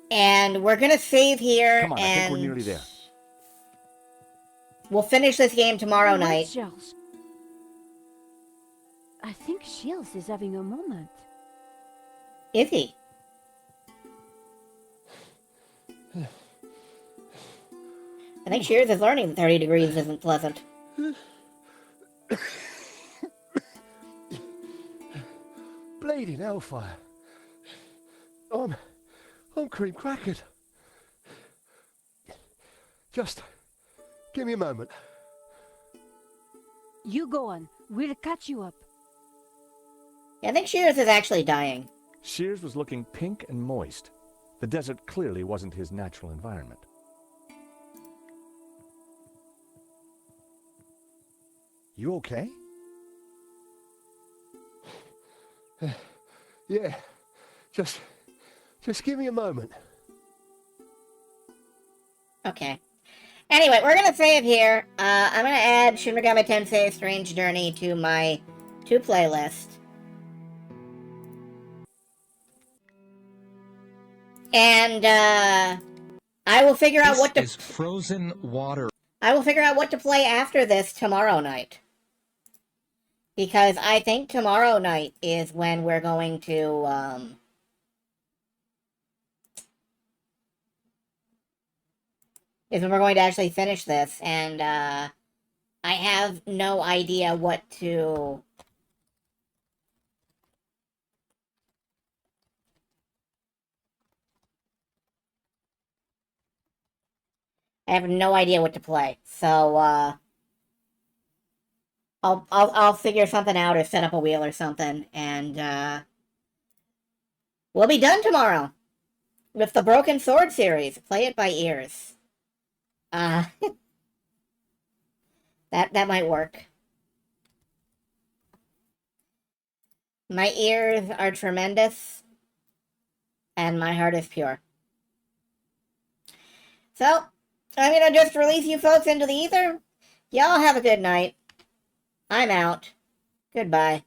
And we're gonna save here, Come on, and I think we're nearly there. we'll finish this game tomorrow Wait, night. Shields. I think Shields is having a moment. Is he? I think Shears is learning that 30 degrees isn't pleasant. bleeding hellfire. I'm cream crackered. Just give me a moment. You go on. We'll catch you up. I think Shears is actually dying. Shears was looking pink and moist. The desert clearly wasn't his natural environment. You okay? Yeah, just give me a moment. Okay. Anyway, we're gonna save here. I'm gonna add Shin Megami Tensei Strange Journey to my to-playlist. And, I will figure out what to... This is frozen water. I will figure out what to play after this tomorrow night. Because I think tomorrow night is when we're going to, is when we're going to actually finish this, and, I have no idea what to... I have no idea what to play, so, I'll figure something out or set up a wheel or something, and, we'll be done tomorrow with the Broken Sword series. Play it by ears. That might work. My ears are tremendous, and my heart is pure. So, I'm gonna just release you folks into the ether. Y'all have a good night. I'm out. Goodbye.